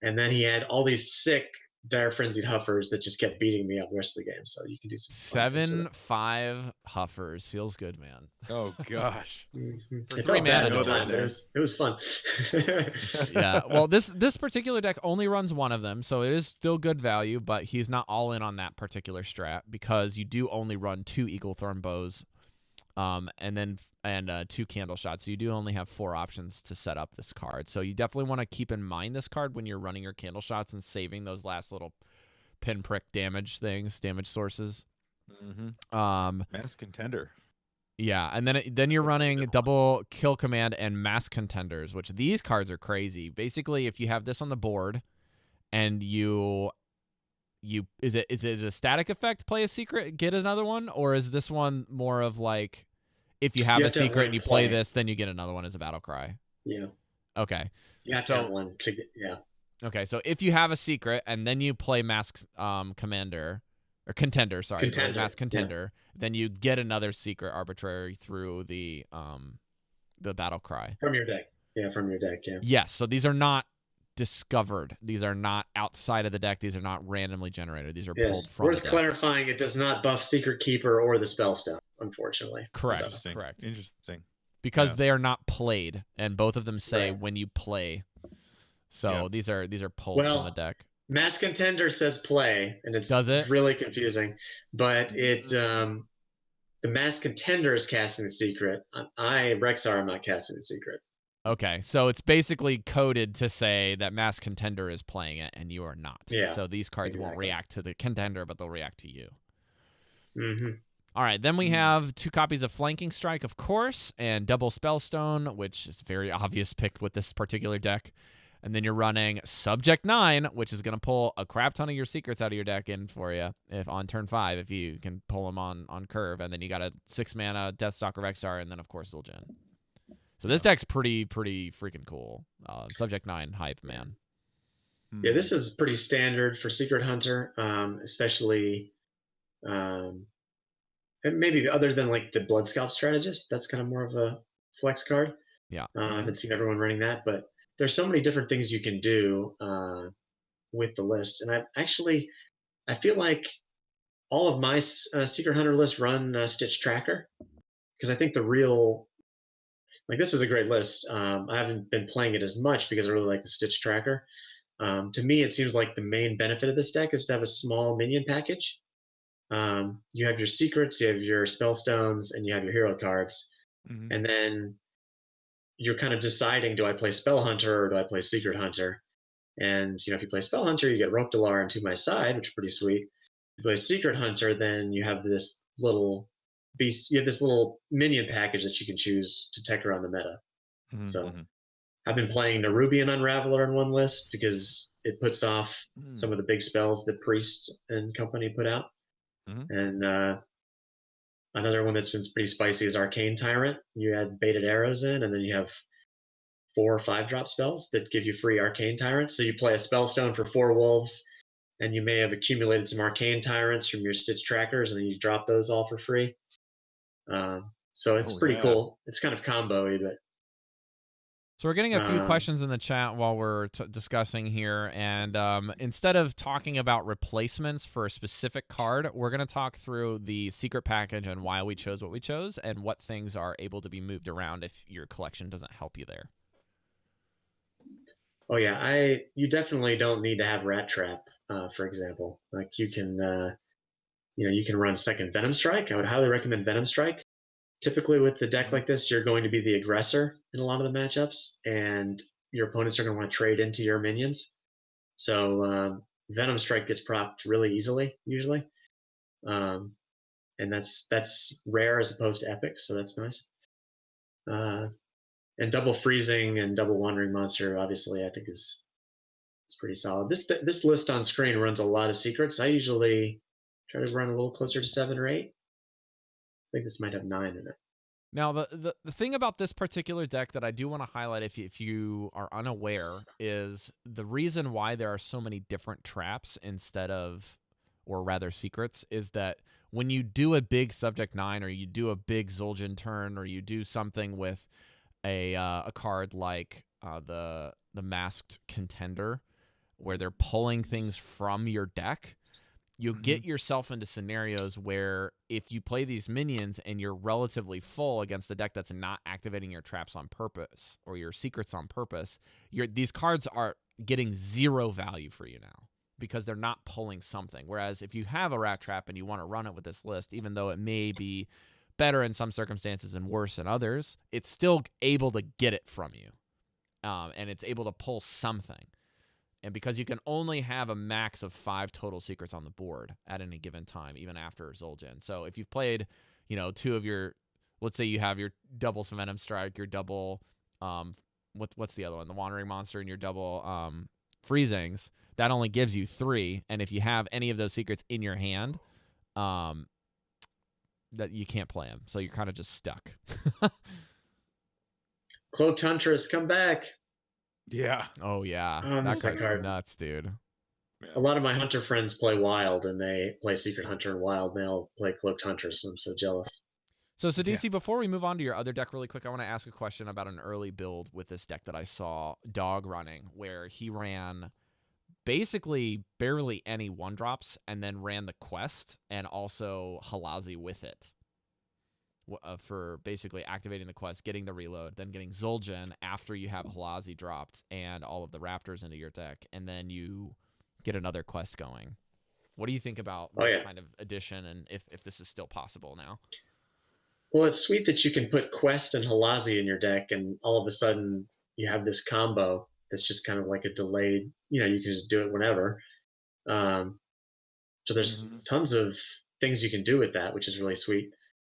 and then he had all these sick dire frenzied huffers that just kept beating me up the rest of the game. So you can do some 7/5 huffers feels good, man. Oh gosh. For 3 mana, it was fun. Yeah. Well, this particular deck only runs 1 of them, so it is still good value. But he's not all in on that particular strat because you do only run 2 eagle thorn bows, and 2 candle shots. So you do only have 4 options to set up this card. So you definitely want to keep in mind this card when you're running your candle shots and saving those last little pinprick damage sources. Mass Contender. Yeah, and then you're running double kill command and mass contenders, which these cards are crazy. Basically, if you have this on the board and is it a static effect, play a secret, get another one, or is this one more of like if you have a secret and you play this, then you get another one as a battle cry? Yeah. Okay. You have to have one to get, yeah. Okay, so if you have a secret and then you play mask commander or contender, sorry, mass contender, then you get another secret arbitrary through the battle cry from your deck. Yeah, from your deck. Yeah. Yes. So these are not discovered. These are not outside of the deck. These are not randomly generated. These are pulled from worth the deck. Clarifying, it does not buff Secret Keeper or the spell stone, unfortunately. Correct. So. Correct. Interesting. Because they are not played, and both of them say when you play So these are pulls from the deck. Mass Contender says play, and it's Does it? really confusing. But it's the Mass Contender is casting the secret. Rexar, I'm not casting the secret. Okay, so it's basically coded to say that Mass Contender is playing it and you are not. Yeah, so these cards won't react to the contender, but they'll react to you. Mm-hmm. All right, then we have 2 copies of Flanking Strike, of course, and double Spellstone, which is very obvious pick with this particular deck. And then you're running Subject 9, which is going to pull a crap ton of your secrets out of your deck in for you if on turn 5, if you can pull them on curve. And then you got a 6-mana Deathstalker Rexar, and then, of course, Zul'jin. So this deck's pretty freaking cool. Subject 9 hype, man. Yeah, this is pretty standard for Secret Hunter, especially and maybe other than like the Blood Scalp Strategist. That's kind of more of a flex card. Yeah. I haven't seen everyone running that, but there's so many different things you can do with the list. And I feel like all of my Secret Hunter lists run Stitch Tracker, because I think this is a great list. I haven't been playing it as much because I really like the Stitch Tracker. To me, it seems like the main benefit of this deck is to have a small minion package. You have your secrets, you have your spellstones, and you have your hero cards. Mm-hmm. And then you're kind of deciding, do I play Spell Hunter or do I play Secret Hunter? And, if you play Spell Hunter, you get Rokedalar and To My Side, which is pretty sweet. If you play Secret Hunter, then you have this little beast, you have this little minion package that you can choose to tech around the meta. Mm-hmm. So I've been playing Nerubian Unraveler in one list because it puts off some of the big spells that Priest and company put out. And another one that's been pretty spicy is Arcane Tyrant. You add baited arrows in, and then you have 4 or 5 drop spells that give you free Arcane Tyrants. So you play a Spellstone for 4 wolves, and you may have accumulated some Arcane Tyrants from your Stitch Trackers, and then you drop those all for free. So it's pretty cool. It's kind of combo-y, but So we're getting a few questions in the chat while we're discussing here, and instead of talking about replacements for a specific card, we're going to talk through the secret package and why we chose what we chose and what things are able to be moved around if your collection doesn't help you there. Oh yeah, you definitely don't need to have Rat Trap, for example. Like you can run second Venom Strike. I would highly recommend Venom Strike. Typically with the deck like this, you're going to be the aggressor in a lot of the matchups, and your opponents are going to want to trade into your minions. So Venom Strike gets procced really easily, usually. And that's rare as opposed to epic, so that's nice. And double freezing and double wandering monster, obviously, I think is pretty solid. This list on screen runs a lot of secrets. I usually try to run a little closer to 7 or 8. I think this might have 9 in it. Now, the thing about this particular deck that I do want to highlight, if you are unaware, is the reason why there are so many different traps instead of, or rather secrets, is that when you do a big Subject 9 or you do a big Zul'jin turn or you do something with a card like the Masked Contender, where they're pulling things from your deck, you get yourself into scenarios where if you play these minions and you're relatively full against a deck that's not activating your traps on purpose or your secrets on purpose, these cards are getting 0 value for you now because they're not pulling something. Whereas if you have a Rat Trap and you want to run it with this list, even though it may be better in some circumstances and worse in others, it's still able to get it from you. And it's able to pull something. And because you can only have a max of 5 total secrets on the board at any given time, even after Zul'jin. So if you've played, 2 of your, let's say you have your double Venom Strike, your double, what's the other one? The Wandering Monster and your double Freezings, that only gives you 3. And if you have any of those secrets in your hand, that you can't play them. So you're kind of just stuck. Cloaked Huntress, come back. Yeah. Oh, yeah. That card's nuts, dude. A lot of my hunter friends play Wild, and they play Secret Hunter and Wild, and they all play Cloaked Huntress, so I'm so jealous. So, Sidisi, before we move on to your other deck really quick, I want to ask a question about an early build with this deck that I saw Dog running, where he ran basically barely any 1-drops and then ran the Quest and also Halazi with it. for basically activating the quest, getting the reload, then getting Zul'jin after you have Halazi dropped and all of the Raptors into your deck, and then you get another quest going. What do you think about this kind of addition, and if this is still possible now? Well, it's sweet that you can put Quest and Halazi in your deck, and all of a sudden you have this combo that's just kind of like a delayed, you can just do it whenever. So there's tons of things you can do with that, which is really sweet.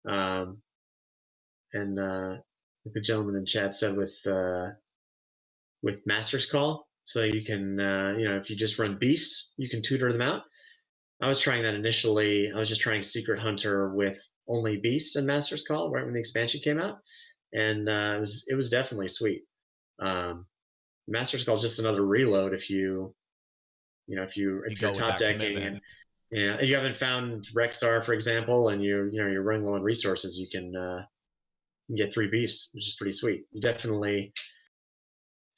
And the gentleman in chat said with Master's Call, so you can, if you just run beasts, you can tutor them out. I was trying that initially. I was just trying Secret Hunter with only beasts and Master's Call right when the expansion came out, and it was definitely sweet. Master's Call is just another reload if you're top decking and you haven't found Rexar, for example, and you're running low on resources, you can get 3 beasts, which is pretty sweet. You definitely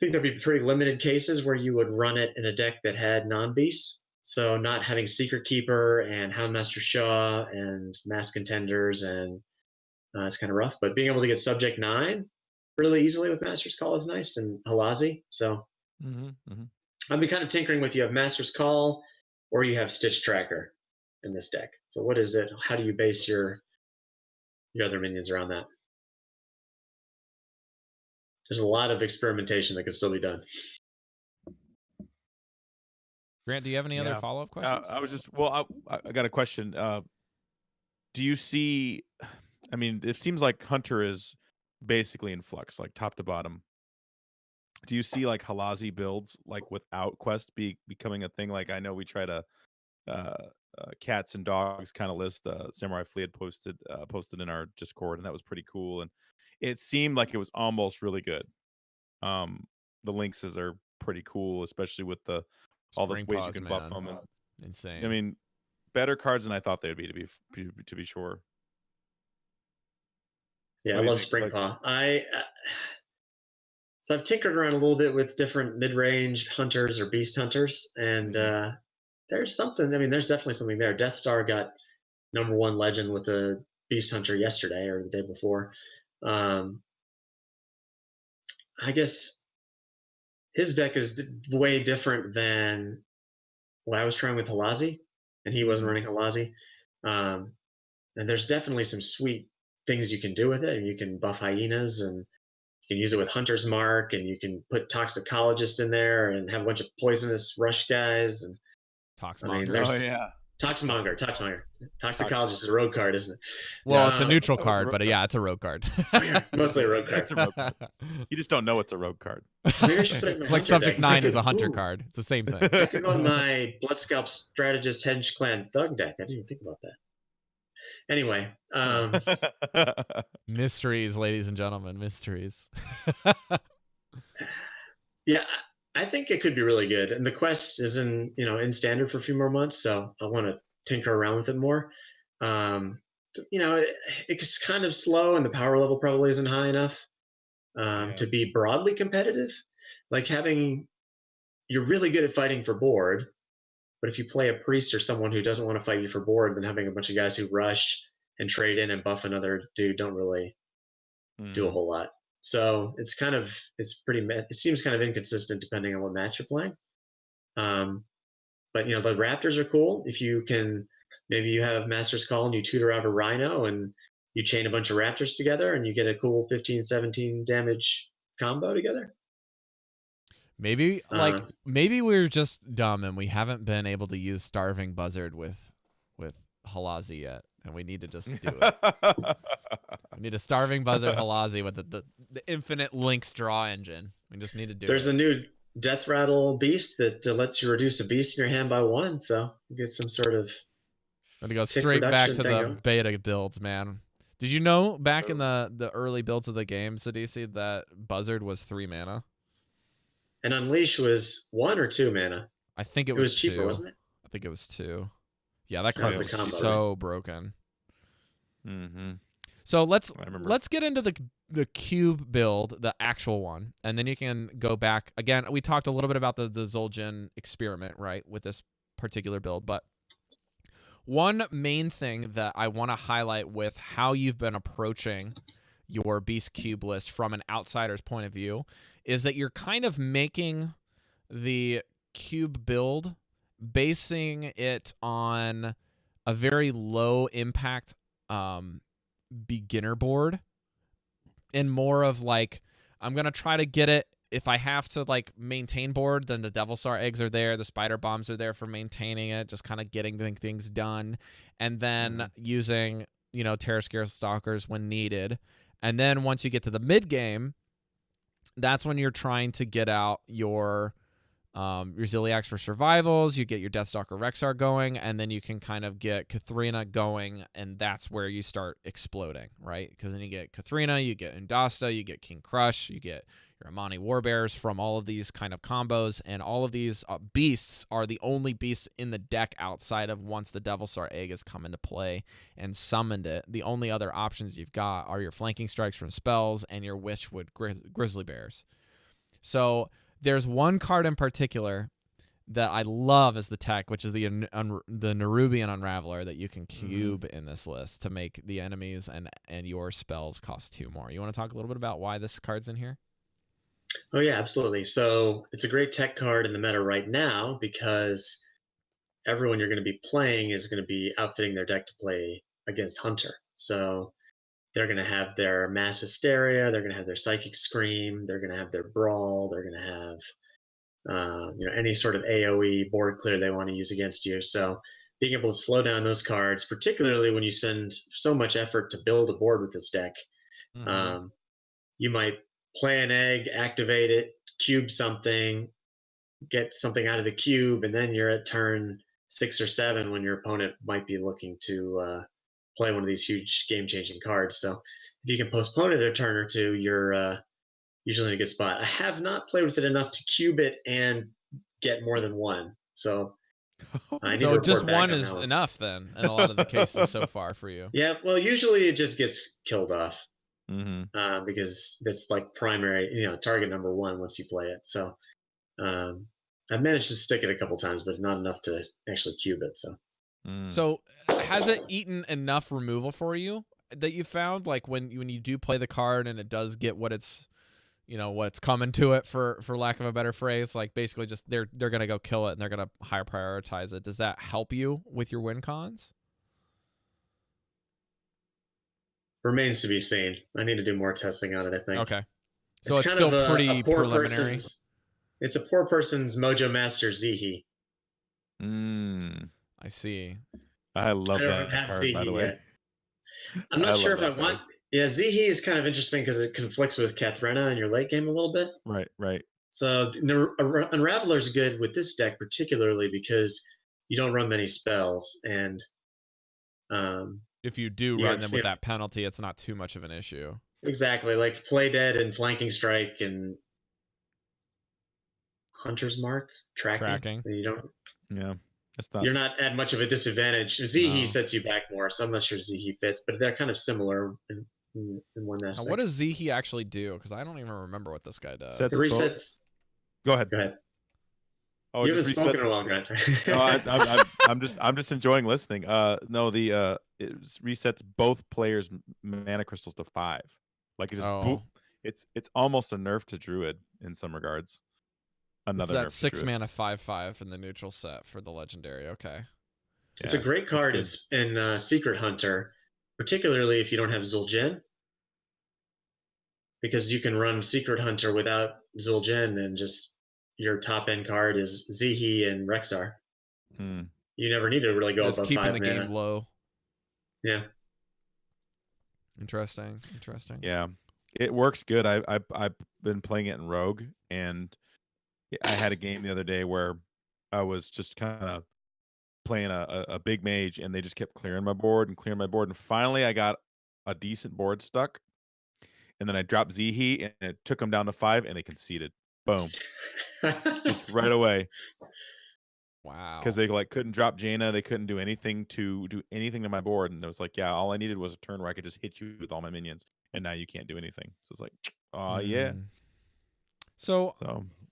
think there'd be pretty limited cases where you would run it in a deck that had non-beasts. So not having Secret Keeper and Houndmaster Shaw and Mass Contenders, and it's kind of rough. But being able to get Subject 9 really easily with Master's Call is nice, and Halazi. So I've been kind of tinkering with, you have Master's Call or you have Stitch Tracker in this deck. So what is it? How do you base your other minions around that? There's a lot of experimentation that could still be done. Grant, do you have any other follow-up questions? I got a question. Do you see, I mean, it seems like Hunter is basically in flux, like top to bottom. Do you see like Halazi builds like without Quest becoming a thing? Like, I know we tried a cats and dogs kind of list. Samurai Flea had posted in our Discord, and that was pretty cool. And it seemed like it was almost really good. The links are pretty cool, especially with all the ways you can buff them. And insane. I mean, better cards than I thought they'd be, to be sure. Yeah, I love Springpaw. So I've tinkered around a little bit with different mid-range hunters or beast hunters, and there's something. I mean, there's definitely something there. Death Star got #1 legend with a beast hunter yesterday or the day before. I guess his deck is way different than what I was trying with Halazi, and he wasn't running Halazi. And there's definitely some sweet things you can do with it, and you can buff hyenas, and you can use it with Hunter's Mark, and you can put Toxicologist in there and have a bunch of poisonous rush guys. And Toxmonger. Toxmonger. Toxicologist is a rogue card, isn't it? Well, it's a neutral card, but yeah, it's a rogue card. Mostly a rogue card. It's a rogue card. You just don't know it's a rogue card. It's like Subject 9 is a hunter card. It's the same thing. I could go on my Bloodscalp Strategist Henge Clan Thug deck. I didn't even think about that. Anyway. Mysteries, ladies and gentlemen. Mysteries. Yeah, I think it could be really good. And the quest is in standard for a few more months, so I want to tinker around with it more. It's kind of slow, and the power level probably isn't high enough to be broadly competitive. Like you're really good at fighting for board, but if you play a priest or someone who doesn't want to fight you for board, then having a bunch of guys who rush and trade in and buff another dude don't really do a whole lot. So it seems kind of inconsistent depending on what match you're playing. But the Raptors are cool. If you can, maybe you have Master's Call and you tutor out a Rhino and you chain a bunch of Raptors together and you get a cool 15-17 damage combo together. Maybe we're just dumb and we haven't been able to use Starving Buzzard with Halazi yet, and we need to just do it. We need a Starving Buzzard Halazi with the infinite links draw engine. We just need to do There's a new Death Rattle beast that lets you reduce a beast in your hand by 1, so you get some sort of. I'm gonna go straight back to the beta builds, man. Did you know back in the early builds of the game, Sidisi, that Buzzard was 3 mana? And Unleash was 1 or 2 mana. I think it was 2. Cheaper, wasn't it? I think it was 2. Yeah, that card was so broken. So let's get into the cube build, the actual one, and then you can go back again. We talked a little bit about the Zul'jin experiment, right, with this particular build, but one main thing that I want to highlight with how you've been approaching your Beast Cube list from an outsider's point of view is that you're kind of making the cube build, basing it on a very low impact beginner board, and more of like, I'm going to try to get it. If I have to like maintain board, then the Devil Star eggs are there. The spider bombs are there for maintaining it, just kind of getting things done. And then using, Terror Scare Stalkers when needed. And then once you get to the mid game, that's when you're trying to get out your Ziliax for survivals, you get your Deathstalker Rexar going, and then you can kind of get Katharina going, and that's where you start exploding, right? Because then you get Katharina, you get Undasta, you get King Crush, you get your Amani Warbears from all of these kind of combos, and all of these beasts are the only beasts in the deck outside of once the Devil Star Egg has come into play and summoned it. The only other options you've got are your Flanking Strikes from spells and your Witchwood Grizzly Bears. So there's one card in particular that I love as the tech, which is the Nerubian Unraveler that you can cube in this list to make the enemies and your spells cost 2 more. You want to talk a little bit about why this card's in here? Oh, yeah, absolutely. So it's a great tech card in the meta right now because everyone you're going to be playing is going to be outfitting their deck to play against Hunter. So they're going to have their Mass Hysteria, they're going to have their Psychic Scream, they're going to have their Brawl, they're going to have any sort of AoE board clear they want to use against you. So being able to slow down those cards, particularly when you spend so much effort to build a board with this deck, you might play an egg, activate it, cube something, get something out of the cube, and then you're at turn 6 or 7 when your opponent might be looking to play one of these huge game-changing cards. So if you can postpone it a turn or two, you're usually in a good spot. I have not played with it enough to cube it and get more than one. So I need to So report just back one on is that one. enough then in a lot of the cases so far for you. Yeah, well, usually it just gets killed off Mm-hmm. because that's like primary, target number 1 once you play it. So I've managed to stick it a couple times, but not enough to actually cube it. So So has it eaten enough removal for you that you found, like when you do play the card and it does get what it's what's coming to it, for lack of a better phrase, like basically just they're gonna go kill it and they're gonna higher prioritize it. Does that help you with your win cons? remains to be seen. I need to do more testing on it, I think. Okay, so It's it's kind still of pretty a poor preliminary. it's a poor person's Mojo Master Zihi. I see. I love I don't that have card, by the Zihi way. yet. I'm not sure if I love that want. card. Yeah, Zihi is kind of interesting because it conflicts with Katharina in your late game a little bit. Right. So Unraveler is good with this deck particularly because you don't run many spells, and If you do run them with that penalty, it's not too much of an issue. Exactly, like Play Dead and Flanking Strike and Hunter's Mark tracking. You don't. Yeah, that's not. You're not at much of a disadvantage. Zihi sets you back more, so I'm not sure Zihi fits, but they're kind of similar in one aspect. Now, what does Zihi actually do? Because I don't even remember what this guy does. It resets. Go ahead. Oh, you haven't spoken in a while, guys. No, I'm just enjoying listening. No, it resets both players' mana crystals to 5. Like it just boop. It's almost a nerf to Druid in some regards. Another nerf. It's that 6 mana 5/5 in the neutral set for the legendary. Okay. It's a great card in Secret Hunter, particularly if you don't have Zul'jin, because you can run Secret Hunter without Zul'jin and just your top end card is Zihi and Rexar. You never need to really go above 5 mana. Keeping the game low. Yeah. Interesting. Yeah, it works good. I've been playing it in Rogue, and I had a game the other day where I was just kind of playing a big mage, and they just kept clearing my board, and finally I got a decent board stuck, and then I dropped Zihi, and it took them down to 5, and they conceded. Boom. Just right away. Wow. Because they couldn't drop Jaina, they couldn't do anything to my board, and it was like, yeah, all I needed was a turn where I could just hit you with all my minions, and now you can't do anything. So it's like, oh yeah. So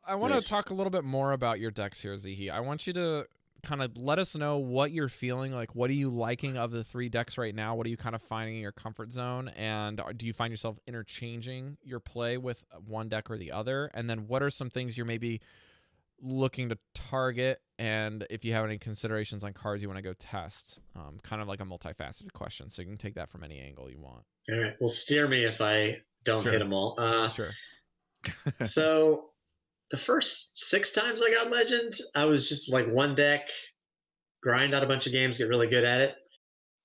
I want to talk a little bit more about your decks here, Zihi. I want you to kind of let us know what you're feeling. Like, what are you liking of the 3 decks right now? What are you kind of finding in your comfort zone? And do you find yourself interchanging your play with one deck or the other? And then what are some things you're maybe looking to target? And if you have any considerations on cards you want to go test, kind of like a multifaceted question. So you can take that from any angle you want. All right. Well, steer me if I don't Sure. hit them all. Sure. So the first 6 times I got Legend, I was just like one deck, grind out a bunch of games, get really good at it.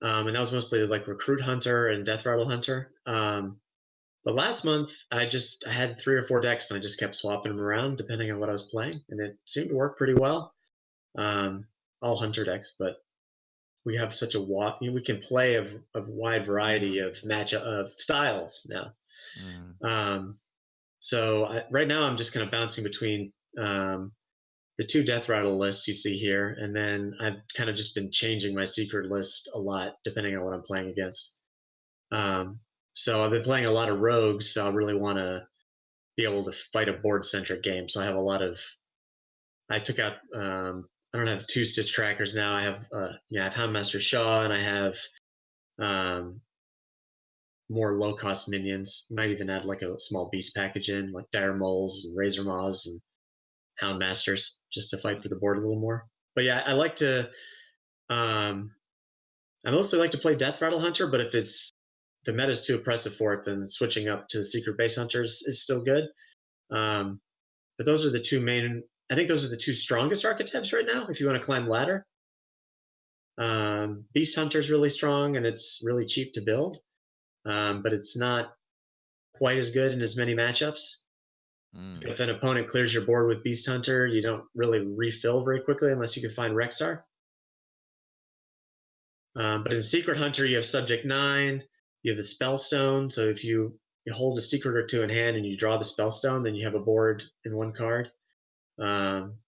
And that was mostly like Recruit Hunter and Death Rattle Hunter. But last month, I had 3 or 4 decks, and I just kept swapping them around depending on what I was playing, and it seemed to work pretty well. All Hunter decks, but we have such a we can play a wide variety of styles now. So right now, I'm just kind of bouncing between the 2 Death Rattle lists you see here, and then I've kind of just been changing my secret list a lot depending on what I'm playing against. So I've been playing a lot of rogues, so I really want to be able to fight a board-centric game. So I have I took out, I don't have 2 Stitch Trackers now. I have Houndmaster Shaw, and I have more low-cost minions. Might even add like a small beast package in, like Dire Moles and Razor Maws and Houndmasters, just to fight for the board a little more. But yeah, I mostly like to play Death Rattle Hunter, but if the meta is too oppressive for it, then switching up to Secret Base Hunters is still good. But those are the 2 main. I think those are the 2 strongest archetypes right now. If you want to climb ladder, Beast Hunter is really strong and it's really cheap to build, but it's not quite as good in as many matchups. If an opponent clears your board with Beast Hunter, you don't really refill very quickly unless you can find Rexar. But in Secret Hunter, you have Subject 9. You have the Spellstone, so if you hold a secret or 2 in hand and you draw the Spellstone, then you have a board in 1 card.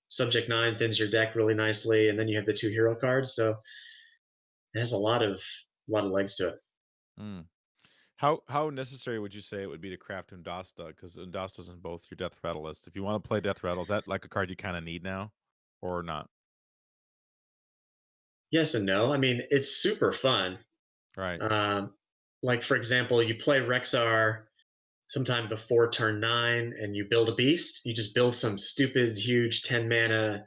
Subject 9 thins your deck really nicely, and then you have the 2 hero cards, so it has a lot of legs to it. How necessary would you say it would be to craft Undasta? Because Undasta's in both your Death Rattle list. If you want to play Death Rattle, is that like a card you kind of need now, or not? Yes and no. I mean, it's super fun. Right. Like, for example, you play Rexar sometime before turn 9 and you build a beast. You just build some stupid, huge 10 mana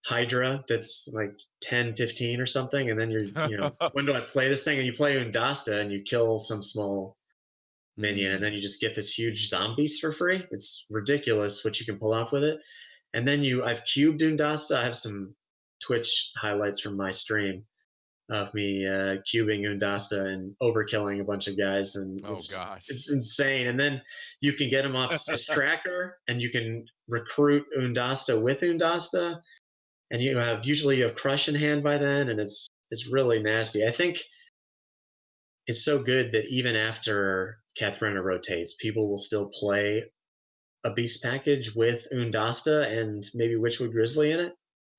Hydra that's like 10, 15 or something. And then when do I play this thing? And you play Undasta and you kill some small minion. And then you just get this huge zombies for free. It's ridiculous what you can pull off with it. And then I've cubed Undasta. I have some Twitch highlights from my stream of me cubing Undasta and overkilling a bunch of guys, and it's insane. And then you can get them off Stitch Tracker, and you can recruit Undasta with Undasta, and usually you have Crush in hand by then, and it's really nasty. I think it's so good that even after Kathrena rotates, people will still play a beast package with Undasta and maybe Witchwood Grizzly in it,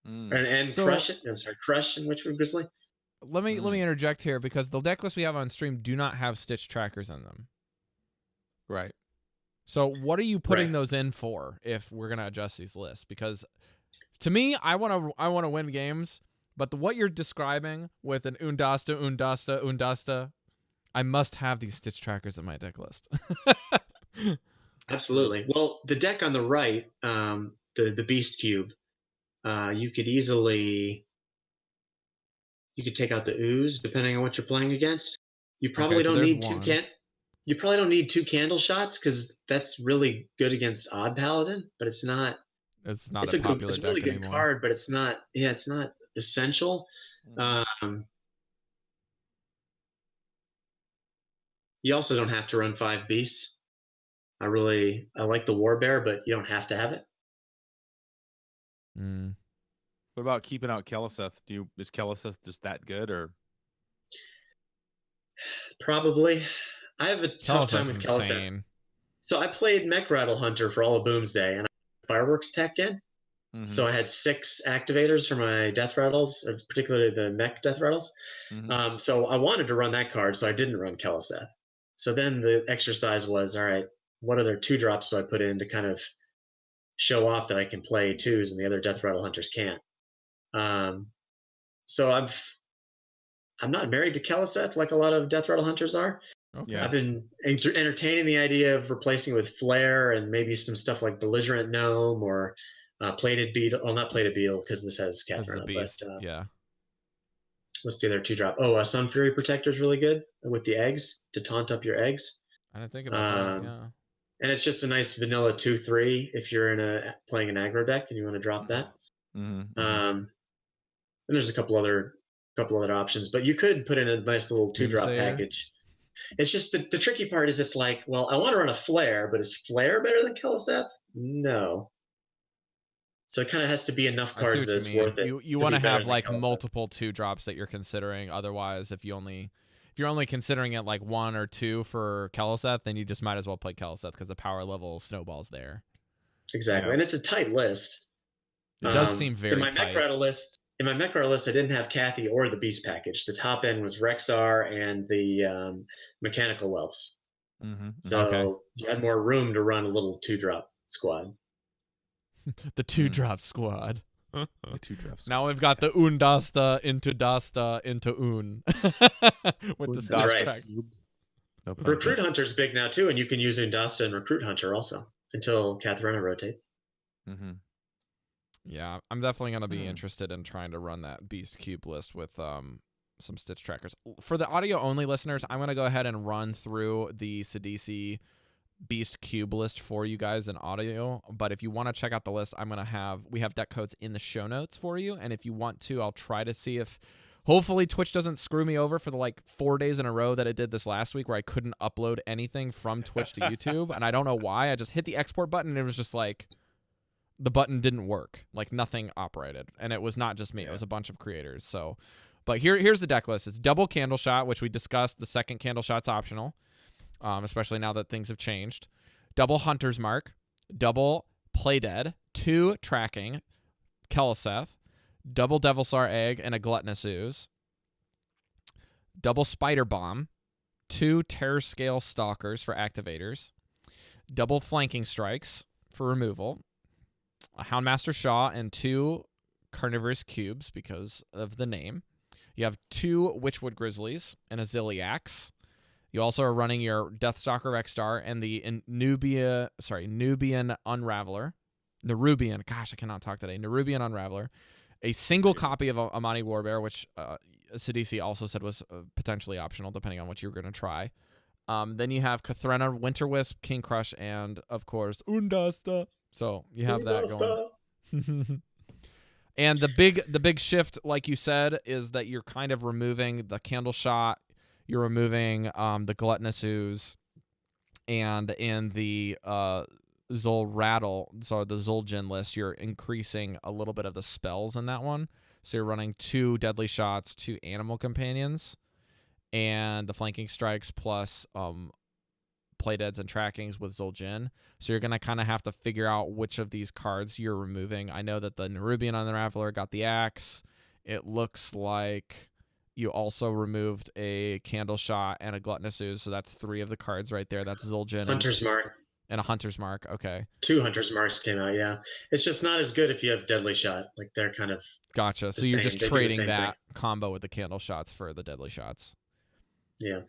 and so, Crush and Witchwood Grizzly. Let me interject here, because the deck lists we have on stream do not have Stitch Trackers in them. Right. So what are you putting those in for if we're gonna adjust these lists? Because to me, I wanna win games, but what you're describing with an Undasta, I must have these Stitch Trackers in my deck list. Absolutely. Well, the deck on the right, the Beast Cube, you could take out the Ooze depending on what you're playing against. You probably don't need you probably don't need 2 candle shots, because that's really good against Odd Paladin, but it's not a popular it's a really good card, but it's not essential. You also don't have to run 5 beasts. I like the War Bear, but you don't have to have it. What about keeping out Keleseth? Is Keleseth just that good, or? Probably. I have a tough time with Keleseth. So I played Mech Rattle Hunter for all of Boomsday, and I Fireworks tech in. So I had 6 activators for my Death Rattles, particularly the Mech Death Rattles. So I wanted to run that card, so I didn't run Keleseth. So then the exercise was, all right, what other 2-drops do I put in to kind of show off that I can play 2s and the other Death Rattle Hunters can't? So I'm not married to Keliseth like a lot of Death Rattle hunters are. Okay. Yeah. I've been entertaining the idea of replacing with Flare and maybe some stuff like Belligerent Gnome or Plated Beetle. Well, not Plated Beetle because this has As the Katharina, beast. but Yeah. what's the other 2-drop? Oh, Sun Fury Protector is really good with the eggs to taunt up your eggs. I didn't think about that. Yeah. And it's just a nice vanilla 2/3 if you're playing an aggro deck and you want to drop that. Mm-hmm. And there's a couple other options, but you could put in a nice little 2-drop Doomsayer. package. It's just the tricky part is it's like, well, I want to run a Flare, but is Flare better than Keliseth? No. So it kind of has to be enough I see cards what that you it's mean. worth it. You want to have like multiple 2-drops that you're considering. Otherwise, if you're only considering it like 1 or 2 for Keliseth, then you just might as well play Keliseth because the power level snowballs there. Exactly, Yeah. and it's a tight list. It does seem very tight. In my Mech Rattle list, I didn't have Kathy or the Beast package. The top end was Rexar and the Mechanical Whelps. So Okay. you had more room to run a little 2-drop squad. The 2-drop squad. The 2-drops. Now we've got the Dasta into Un with the That's Stitch right. track. Nope. Recruit Hunter's big now too, and you can use Undasta and Recruit Hunter also until Katharina rotates. Mm-hmm. Yeah, I'm definitely gonna be interested in trying to run that Beast Cube list with some Stitch trackers. For the audio only listeners, I'm gonna go ahead and run through the Sidisi Beast Cube list for you guys in audio. But if you want to check out the list, we have deck codes in the show notes for you. And if you want to, I'll try to see if hopefully Twitch doesn't screw me over for the like 4 days in a row that it did this last week where I couldn't upload anything from Twitch to YouTube. And I don't know why. I just hit the export button and it was just like the button didn't work. Like nothing operated. And it was not just me. It was a bunch of creators. So, but here's the deck list. It's double Candle Shot, which we discussed. The second Candle Shot's optional. Especially now that things have changed. Double Hunter's Mark, double Play Dead, 2 Tracking, Keliseth, double Devilsar Egg, and a Gluttonous Ooze, double Spider Bomb, 2 Terror Scale Stalkers for activators, double Flanking Strikes for removal, a Houndmaster Shaw, and 2 Carnivorous Cubes because of the name. You have 2 Witchwood Grizzlies and a Ziliax. You also are running your Deathstalker X-Star and the Nubian Unraveler. Nerubian, gosh, I cannot talk today. Nerubian Unraveler. A single copy of Amani Warbear, which Sidisi also said was potentially optional, depending on what you were going to try. Then you have Kathrena, Winter Wisp, King Crush, and, of course, Undasta. So you have that going. And the big shift, like you said, is that you're kind of removing the Candle Shot. You're removing the Gluttonous Ooze, and in the Zol Rattle, so the Zul'jin list, you're increasing a little bit of the spells in that one. So you're running 2 Deadly Shots, 2 Animal Companions, and the Flanking Strikes plus Playdeads and Trackings with Zul'jin. So you're going to kind of have to figure out which of these cards you're removing. I know that the Nerubian Unraveler got the Axe. It looks like you also removed a Candle Shot and a Gluttonous Ooze, so that's 3 of the cards right there. That's Zul'jin. Hunter's Mark. And a Hunter's Mark, okay. 2 Hunter's Marks came out, yeah. It's just not as good if you have Deadly Shot. Like, they're kind of Gotcha. So you're just trading that combo with the Candle Shots for the Deadly Shots. Yeah.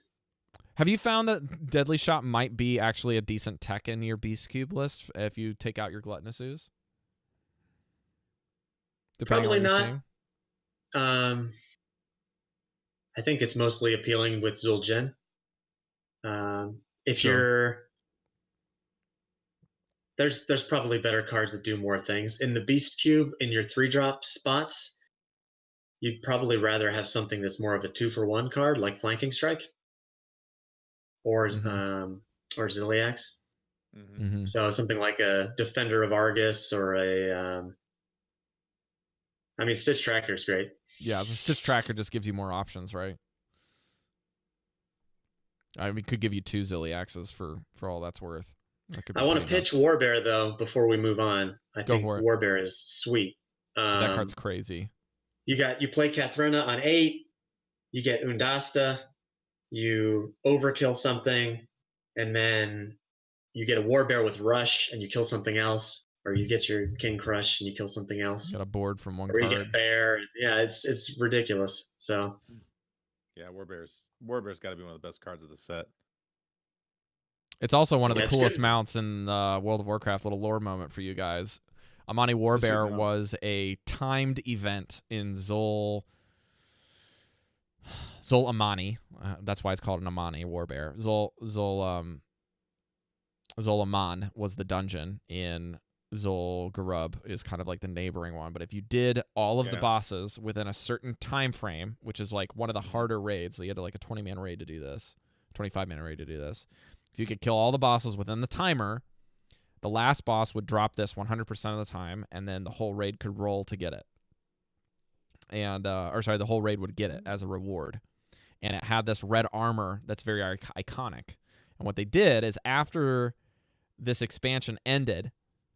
Have you found that Deadly Shot might be actually a decent tech in your Beast Cube list if you take out your Gluttonous Ooze? Probably not. I think it's mostly appealing with Zul'jin. There's probably better cards that do more things. In the Beast Cube, in your 3-drop spots, you'd probably rather have something that's more of a 2-for-1 card, like Flanking Strike, or Ziliax. So something like a Defender of Argus or Stitch Tracker is great. Yeah, the Stitch Tracker just gives you more options, right? I mean, could give you 2 Ziliaxes for all that's worth. I want to pitch Warbear, though, before we move on. I think Warbear is sweet. That card's crazy. You play Kathrena on 8, you get Undasta, you overkill something, and then you get a Warbear with Rush, and you kill something else, or you get your King Crush and you kill something else, Got a board from one or you get a card. bear. Yeah, it's ridiculous. So Yeah, Warbear's got to be one of the best cards of the set. It's also one of the That's coolest good. mounts in World of Warcraft. Little lore moment for you guys. Amani Warbear was a timed event in Zol Amani. That's why it's called an Amani Warbear. Zol Aman was the dungeon in Zol Garub, is kind of like the neighboring one. But if you did all of the bosses within a certain time frame, which is like one of the harder raids, so you had like a 20-man raid to do this, 25-man raid to do this. If you could kill all the bosses within the timer, the last boss would drop this 100% of the time, and then the whole raid could roll to get it. And the whole raid would get it as a reward. And it had this red armor that's very iconic. And what they did is after this expansion ended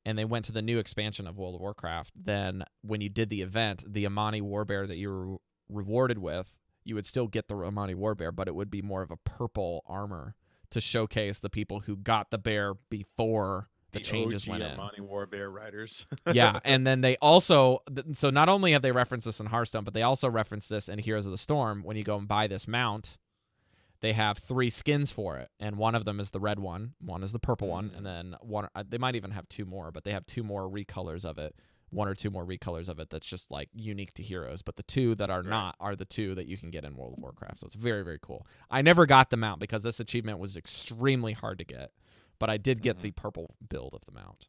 and they went to the new expansion of World of Warcraft, then when you did the event, the Amani Warbear that you were rewarded with, you would still get the Amani Warbear, but it would be more of a purple armor to showcase the people who got the bear before the changes OG went in. Amani Warbear riders. Yeah, and then they also, so not only have they referenced this in Hearthstone, but they also reference this in Heroes of the Storm. When you go and buy this mount, they have 3 skins for it, and one of them is the red one is the purple one, and then one, they might even have 2 more, but they have 2 more recolors of it, 1 or 2 more recolors of it that's just like unique to Heroes, but the 2 that are not are the 2 that you can get in World of Warcraft. So it's very, very cool. I never got the mount because this achievement was extremely hard to get, but I did get the purple build of the mount.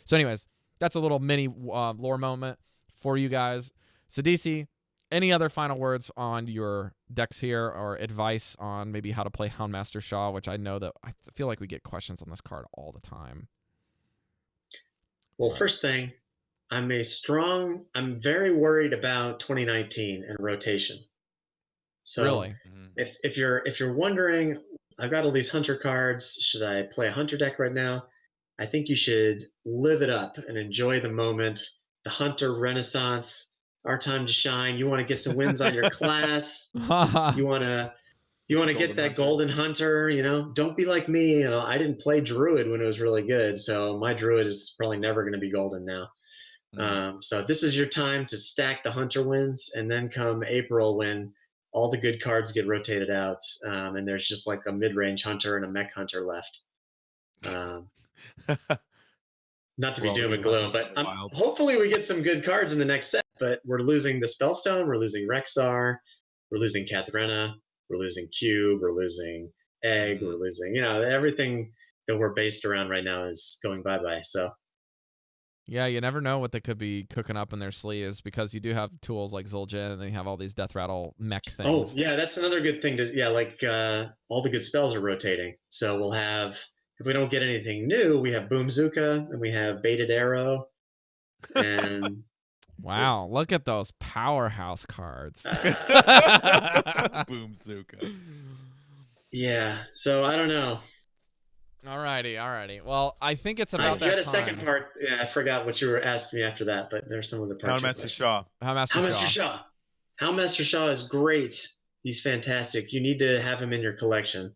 So anyways, that's a little mini lore moment for you guys. Sidisi, any other final words on your decks here, or advice on maybe how to play Houndmaster Shaw, which I know that I feel like we get questions on this card all the time. Well, first thing, I'm very worried about 2019 and rotation. So really, if you're wondering, I've got all these hunter cards. Should I play a hunter deck right now? I think you should live it up and enjoy the moment. The hunter renaissance, our time to shine. You want to get some wins on your class. You want to get that golden hunter, don't be like me. I didn't play druid when it was really good. So my druid is probably never going to be golden now. So this is your time to stack the hunter wins. And then come April, when all the good cards get rotated out, and there's just like a mid-range hunter and a mech hunter left. Not to be doom and gloom, but hopefully we get some good cards in the next set. But we're losing the Spellstone, we're losing Rexar, we're losing Katharina, we're losing Cube, we're losing Egg, we're losing, everything that we're based around right now is going bye-bye. So yeah, you never know what they could be cooking up in their sleeves, because you do have tools like Zul'jin, and they have all these Death Rattle mech things. Oh, yeah, that's another good thing all the good spells are rotating. So we'll have, if we don't get anything new, we have Boomzuka, and we have Baited Arrow, and wow, look at those powerhouse cards. Boomzuka. Yeah, so I don't know. Alrighty. Well, I think it's about that time. You had a second part. Yeah, I forgot what you were asking me after that, but there's some other parts. Houndmaster Shaw. Houndmaster Shaw is great. He's fantastic. You need to have him in your collection.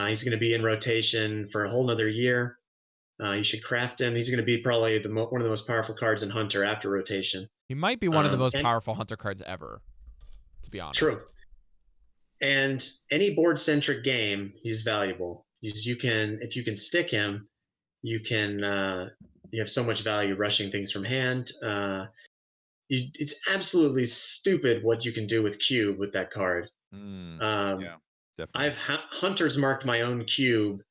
He's going to be in rotation for a whole nother year. You should craft him. He's going to be probably one of the most powerful cards in Hunter after rotation. He might be one of the most powerful Hunter cards ever, to be honest. True. And any board-centric game, he's valuable. If you can stick him, you have so much value rushing things from hand. It's absolutely stupid what you can do with Cube with that card. Yeah, definitely. I've Hunters marked my own Cube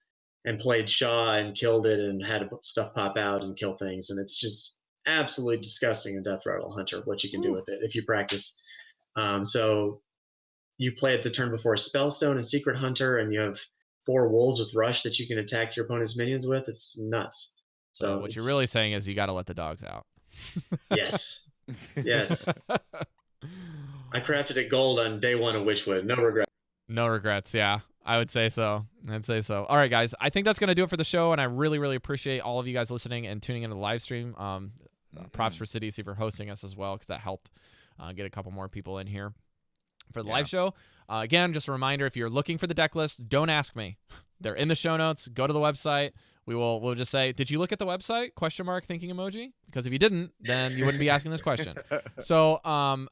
and played Shaw and killed it and had stuff pop out and kill things, and it's just absolutely disgusting in Death Rattle Hunter what you can do with it if you practice. So you play it the turn before Spellstone and Secret Hunter, and you have 4 wolves with rush that you can attack your opponent's minions with. It's nuts. So what you're really saying is you got to let the dogs out. Yes. I crafted it gold on day 1 of Witchwood. No regrets. No regrets. Yeah, I would say so. All right, guys. I think that's going to do it for the show, and I really, really appreciate all of you guys listening and tuning into the live stream. Props for Sidisi for hosting us as well, because that helped get a couple more people in here for the live show. Again, just a reminder, if you're looking for the deck list, don't ask me. They're in the show notes. Go to the website. We'll just say, did you look at the website? ? Thinking emoji. Because if you didn't, then you wouldn't be asking this question. So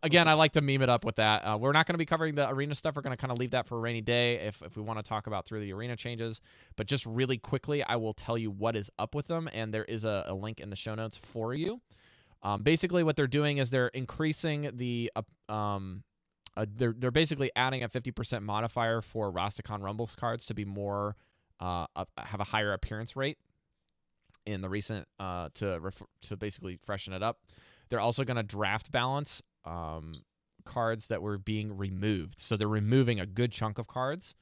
again, I like to meme it up with that. We're not going to be covering the arena stuff. We're going to kind of leave that for a rainy day if we want to talk about through the arena changes. But just really quickly, I will tell you what is up with them, and there is a link in the show notes for you. Basically, what they're doing is they're increasing the they're basically adding a 50% modifier for Rastakhan Rumbles cards to be more have a higher appearance rate in the recent to basically freshen it up. They're also going to draft balance cards that were being removed. So they're removing a good chunk of cards.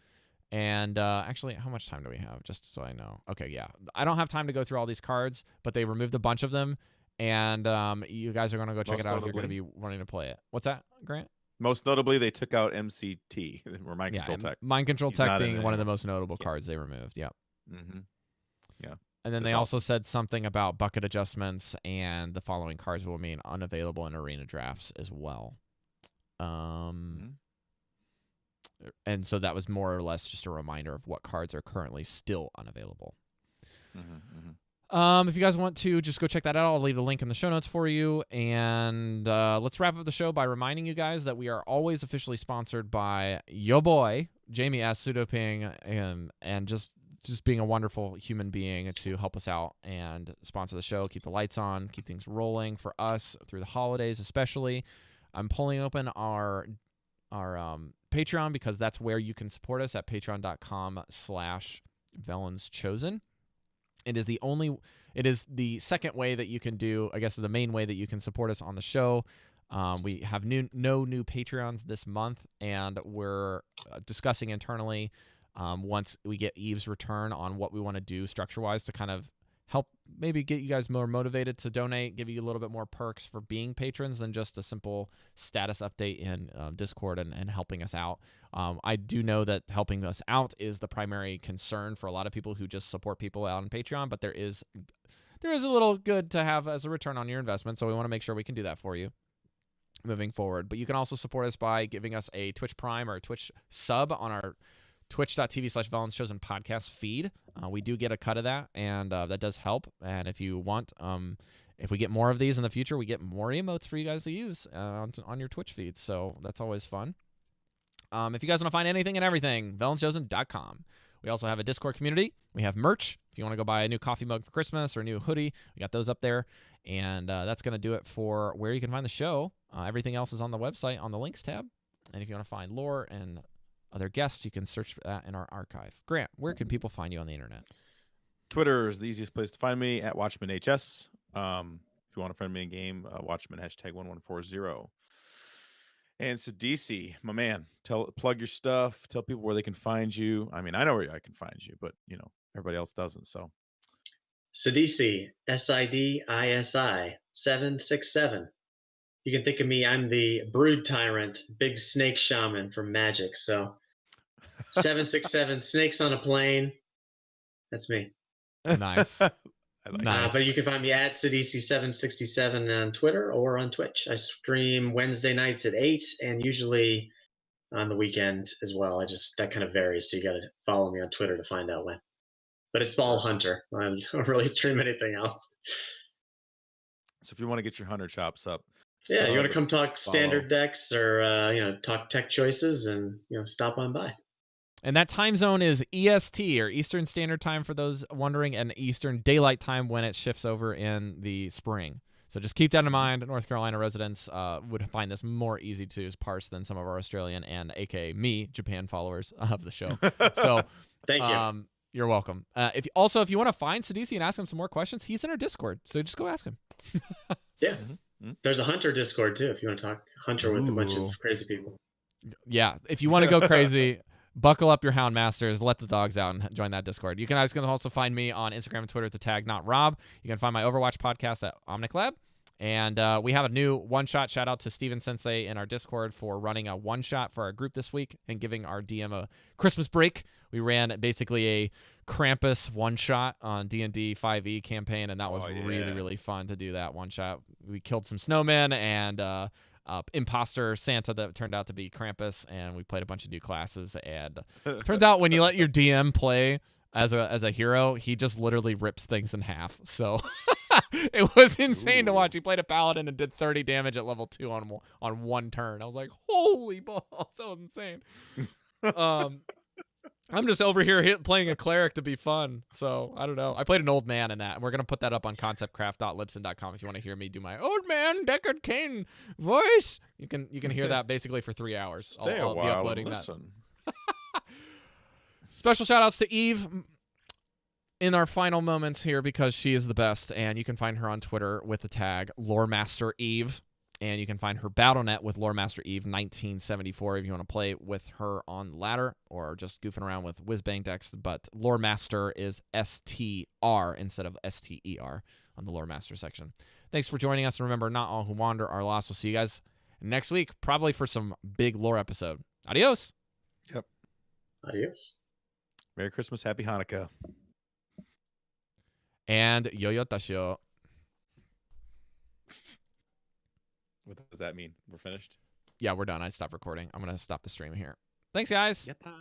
And actually, how much time do we have? Just so I know. Okay, yeah. I don't have time to go through all these cards, but they removed a bunch of them. And you guys are going to go check it out if you're going to be wanting to play it. What's that, Grant? Most notably, they took out MCT, or Mind Control Tech. Mind Control Tech being one of the most notable cards they removed. Yep. Mm-hmm. Yeah. And then they also said something about bucket adjustments, and the following cards will remain unavailable in arena drafts as well. And so that was more or less just a reminder of what cards are currently still unavailable. If you guys want to just go check that out, I'll leave the link in the show notes for you. And let's wrap up the show by reminding you guys that we are always officially sponsored by yo boy, Jamie S. Pseudoping, and just being a wonderful human being to help us out and sponsor the show, keep the lights on, keep things rolling for us through the holidays especially. I'm pulling open our Patreon because that's where you can support us at patreon.com/VelensChosen. It is the second way that you can do, I guess the main way that you can support us on the show. We have no new Patreons this month, and we're discussing internally once we get Eve's return on what we want to do structure-wise to kind of help maybe get you guys more motivated to donate, give you a little bit more perks for being patrons than just a simple status update in Discord and helping us out. I do know that helping us out is the primary concern for a lot of people who just support people out on Patreon, but there is a little good to have as a return on your investment, so we want to make sure we can do that for you moving forward. But you can also support us by giving us a Twitch Prime or a Twitch sub on our twitch.tv/VelensChosen podcast feed. We do get a cut of that, and that does help. And if you want, if we get more of these in the future, we get more emotes for you guys to use on your Twitch feeds. So that's always fun. If you guys want to find anything and everything, VelensChosen.com. We also have a Discord community. We have merch. If you want to go buy a new coffee mug for Christmas or a new hoodie, we got those up there. And that's going to do it for where you can find the show. Everything else is on the website on the links tab. And if you want to find lore and other guests, you can search for that in our archive. Grant, where can people find you on the internet? Twitter is the easiest place to find me at WatchmanHS. If you want to friend me in game, Watchman #1140. And Sidisi, my man, plug your stuff. Tell people where they can find you. I mean, I know where I can find you, but everybody else doesn't. So, Sidisi, SIDISI 767. You can think of me. I'm the brood tyrant, big snake shaman from Magic. So, 767 snakes on a plane. That's me. Nice. Nice. But you can find me at Sidisi767 on Twitter or on Twitch. I stream Wednesday nights at 8 and usually on the weekend as well. That kind of varies. So you got to follow me on Twitter to find out when. But it's all Hunter. I don't really stream anything else. So if you want to get your Hunter chops up. Yeah, you want to come talk standard decks or, talk tech choices and, stop on by. And that time zone is EST, or Eastern Standard Time for those wondering, and Eastern Daylight Time when it shifts over in the spring. So just keep that in mind. North Carolina residents would find this more easy to parse than some of our Australian and, aka me, Japan followers of the show. So thank you. You're welcome. If you want to find Sidisi and ask him some more questions, he's in our Discord. So just go ask him. Yeah. There's a Hunter Discord, too, if you want to talk Hunter with a bunch of crazy people. Yeah. If you want to go crazy, buckle up your Hound Masters, let the dogs out, and join that Discord. You can also find me on Instagram and Twitter at the tag NotRob. You can find my Overwatch podcast at Omnic Lab. And we have a new one-shot. Shout out to Steven Sensei in our Discord for running a one-shot for our group this week and giving our DM a Christmas break. We ran basically a Krampus one-shot on D&D 5e campaign, and that was really, really fun to do that one-shot. We killed some snowmen and imposter Santa that turned out to be Krampus, and we played a bunch of new classes. And turns out when you let your DM play as a hero, he just literally rips things in half. So it was insane to watch. He played a paladin and did 30 damage at level 2 on one turn. I was like, holy balls, that was insane. I'm just over here playing a cleric to be fun. So I don't know. I played an old man in that, and we're gonna put that up on conceptcraft.libsyn.com if you want to hear me do my old man Deckard Cain voice. You can hear that basically for 3 hours. I'll be uploading that. Special shout outs to Eve in our final moments here because she is the best, and you can find her on Twitter with the tag Loremaster Eve, and you can find her Battle.net with Loremaster Eve 1974 if you want to play with her on ladder or just goofing around with whiz-bang decks, but Loremaster is STR instead of STER on the Loremaster section. Thanks for joining us, and remember, not all who wander are lost. We'll see you guys next week, probably for some big lore episode. Adios! Yep. Adios. Merry Christmas, Happy Hanukkah. And Yo-Yo Tashio. What does that mean? We're finished? Yeah, we're done. I stopped recording. I'm going to stop the stream here. Thanks, guys. Yatta.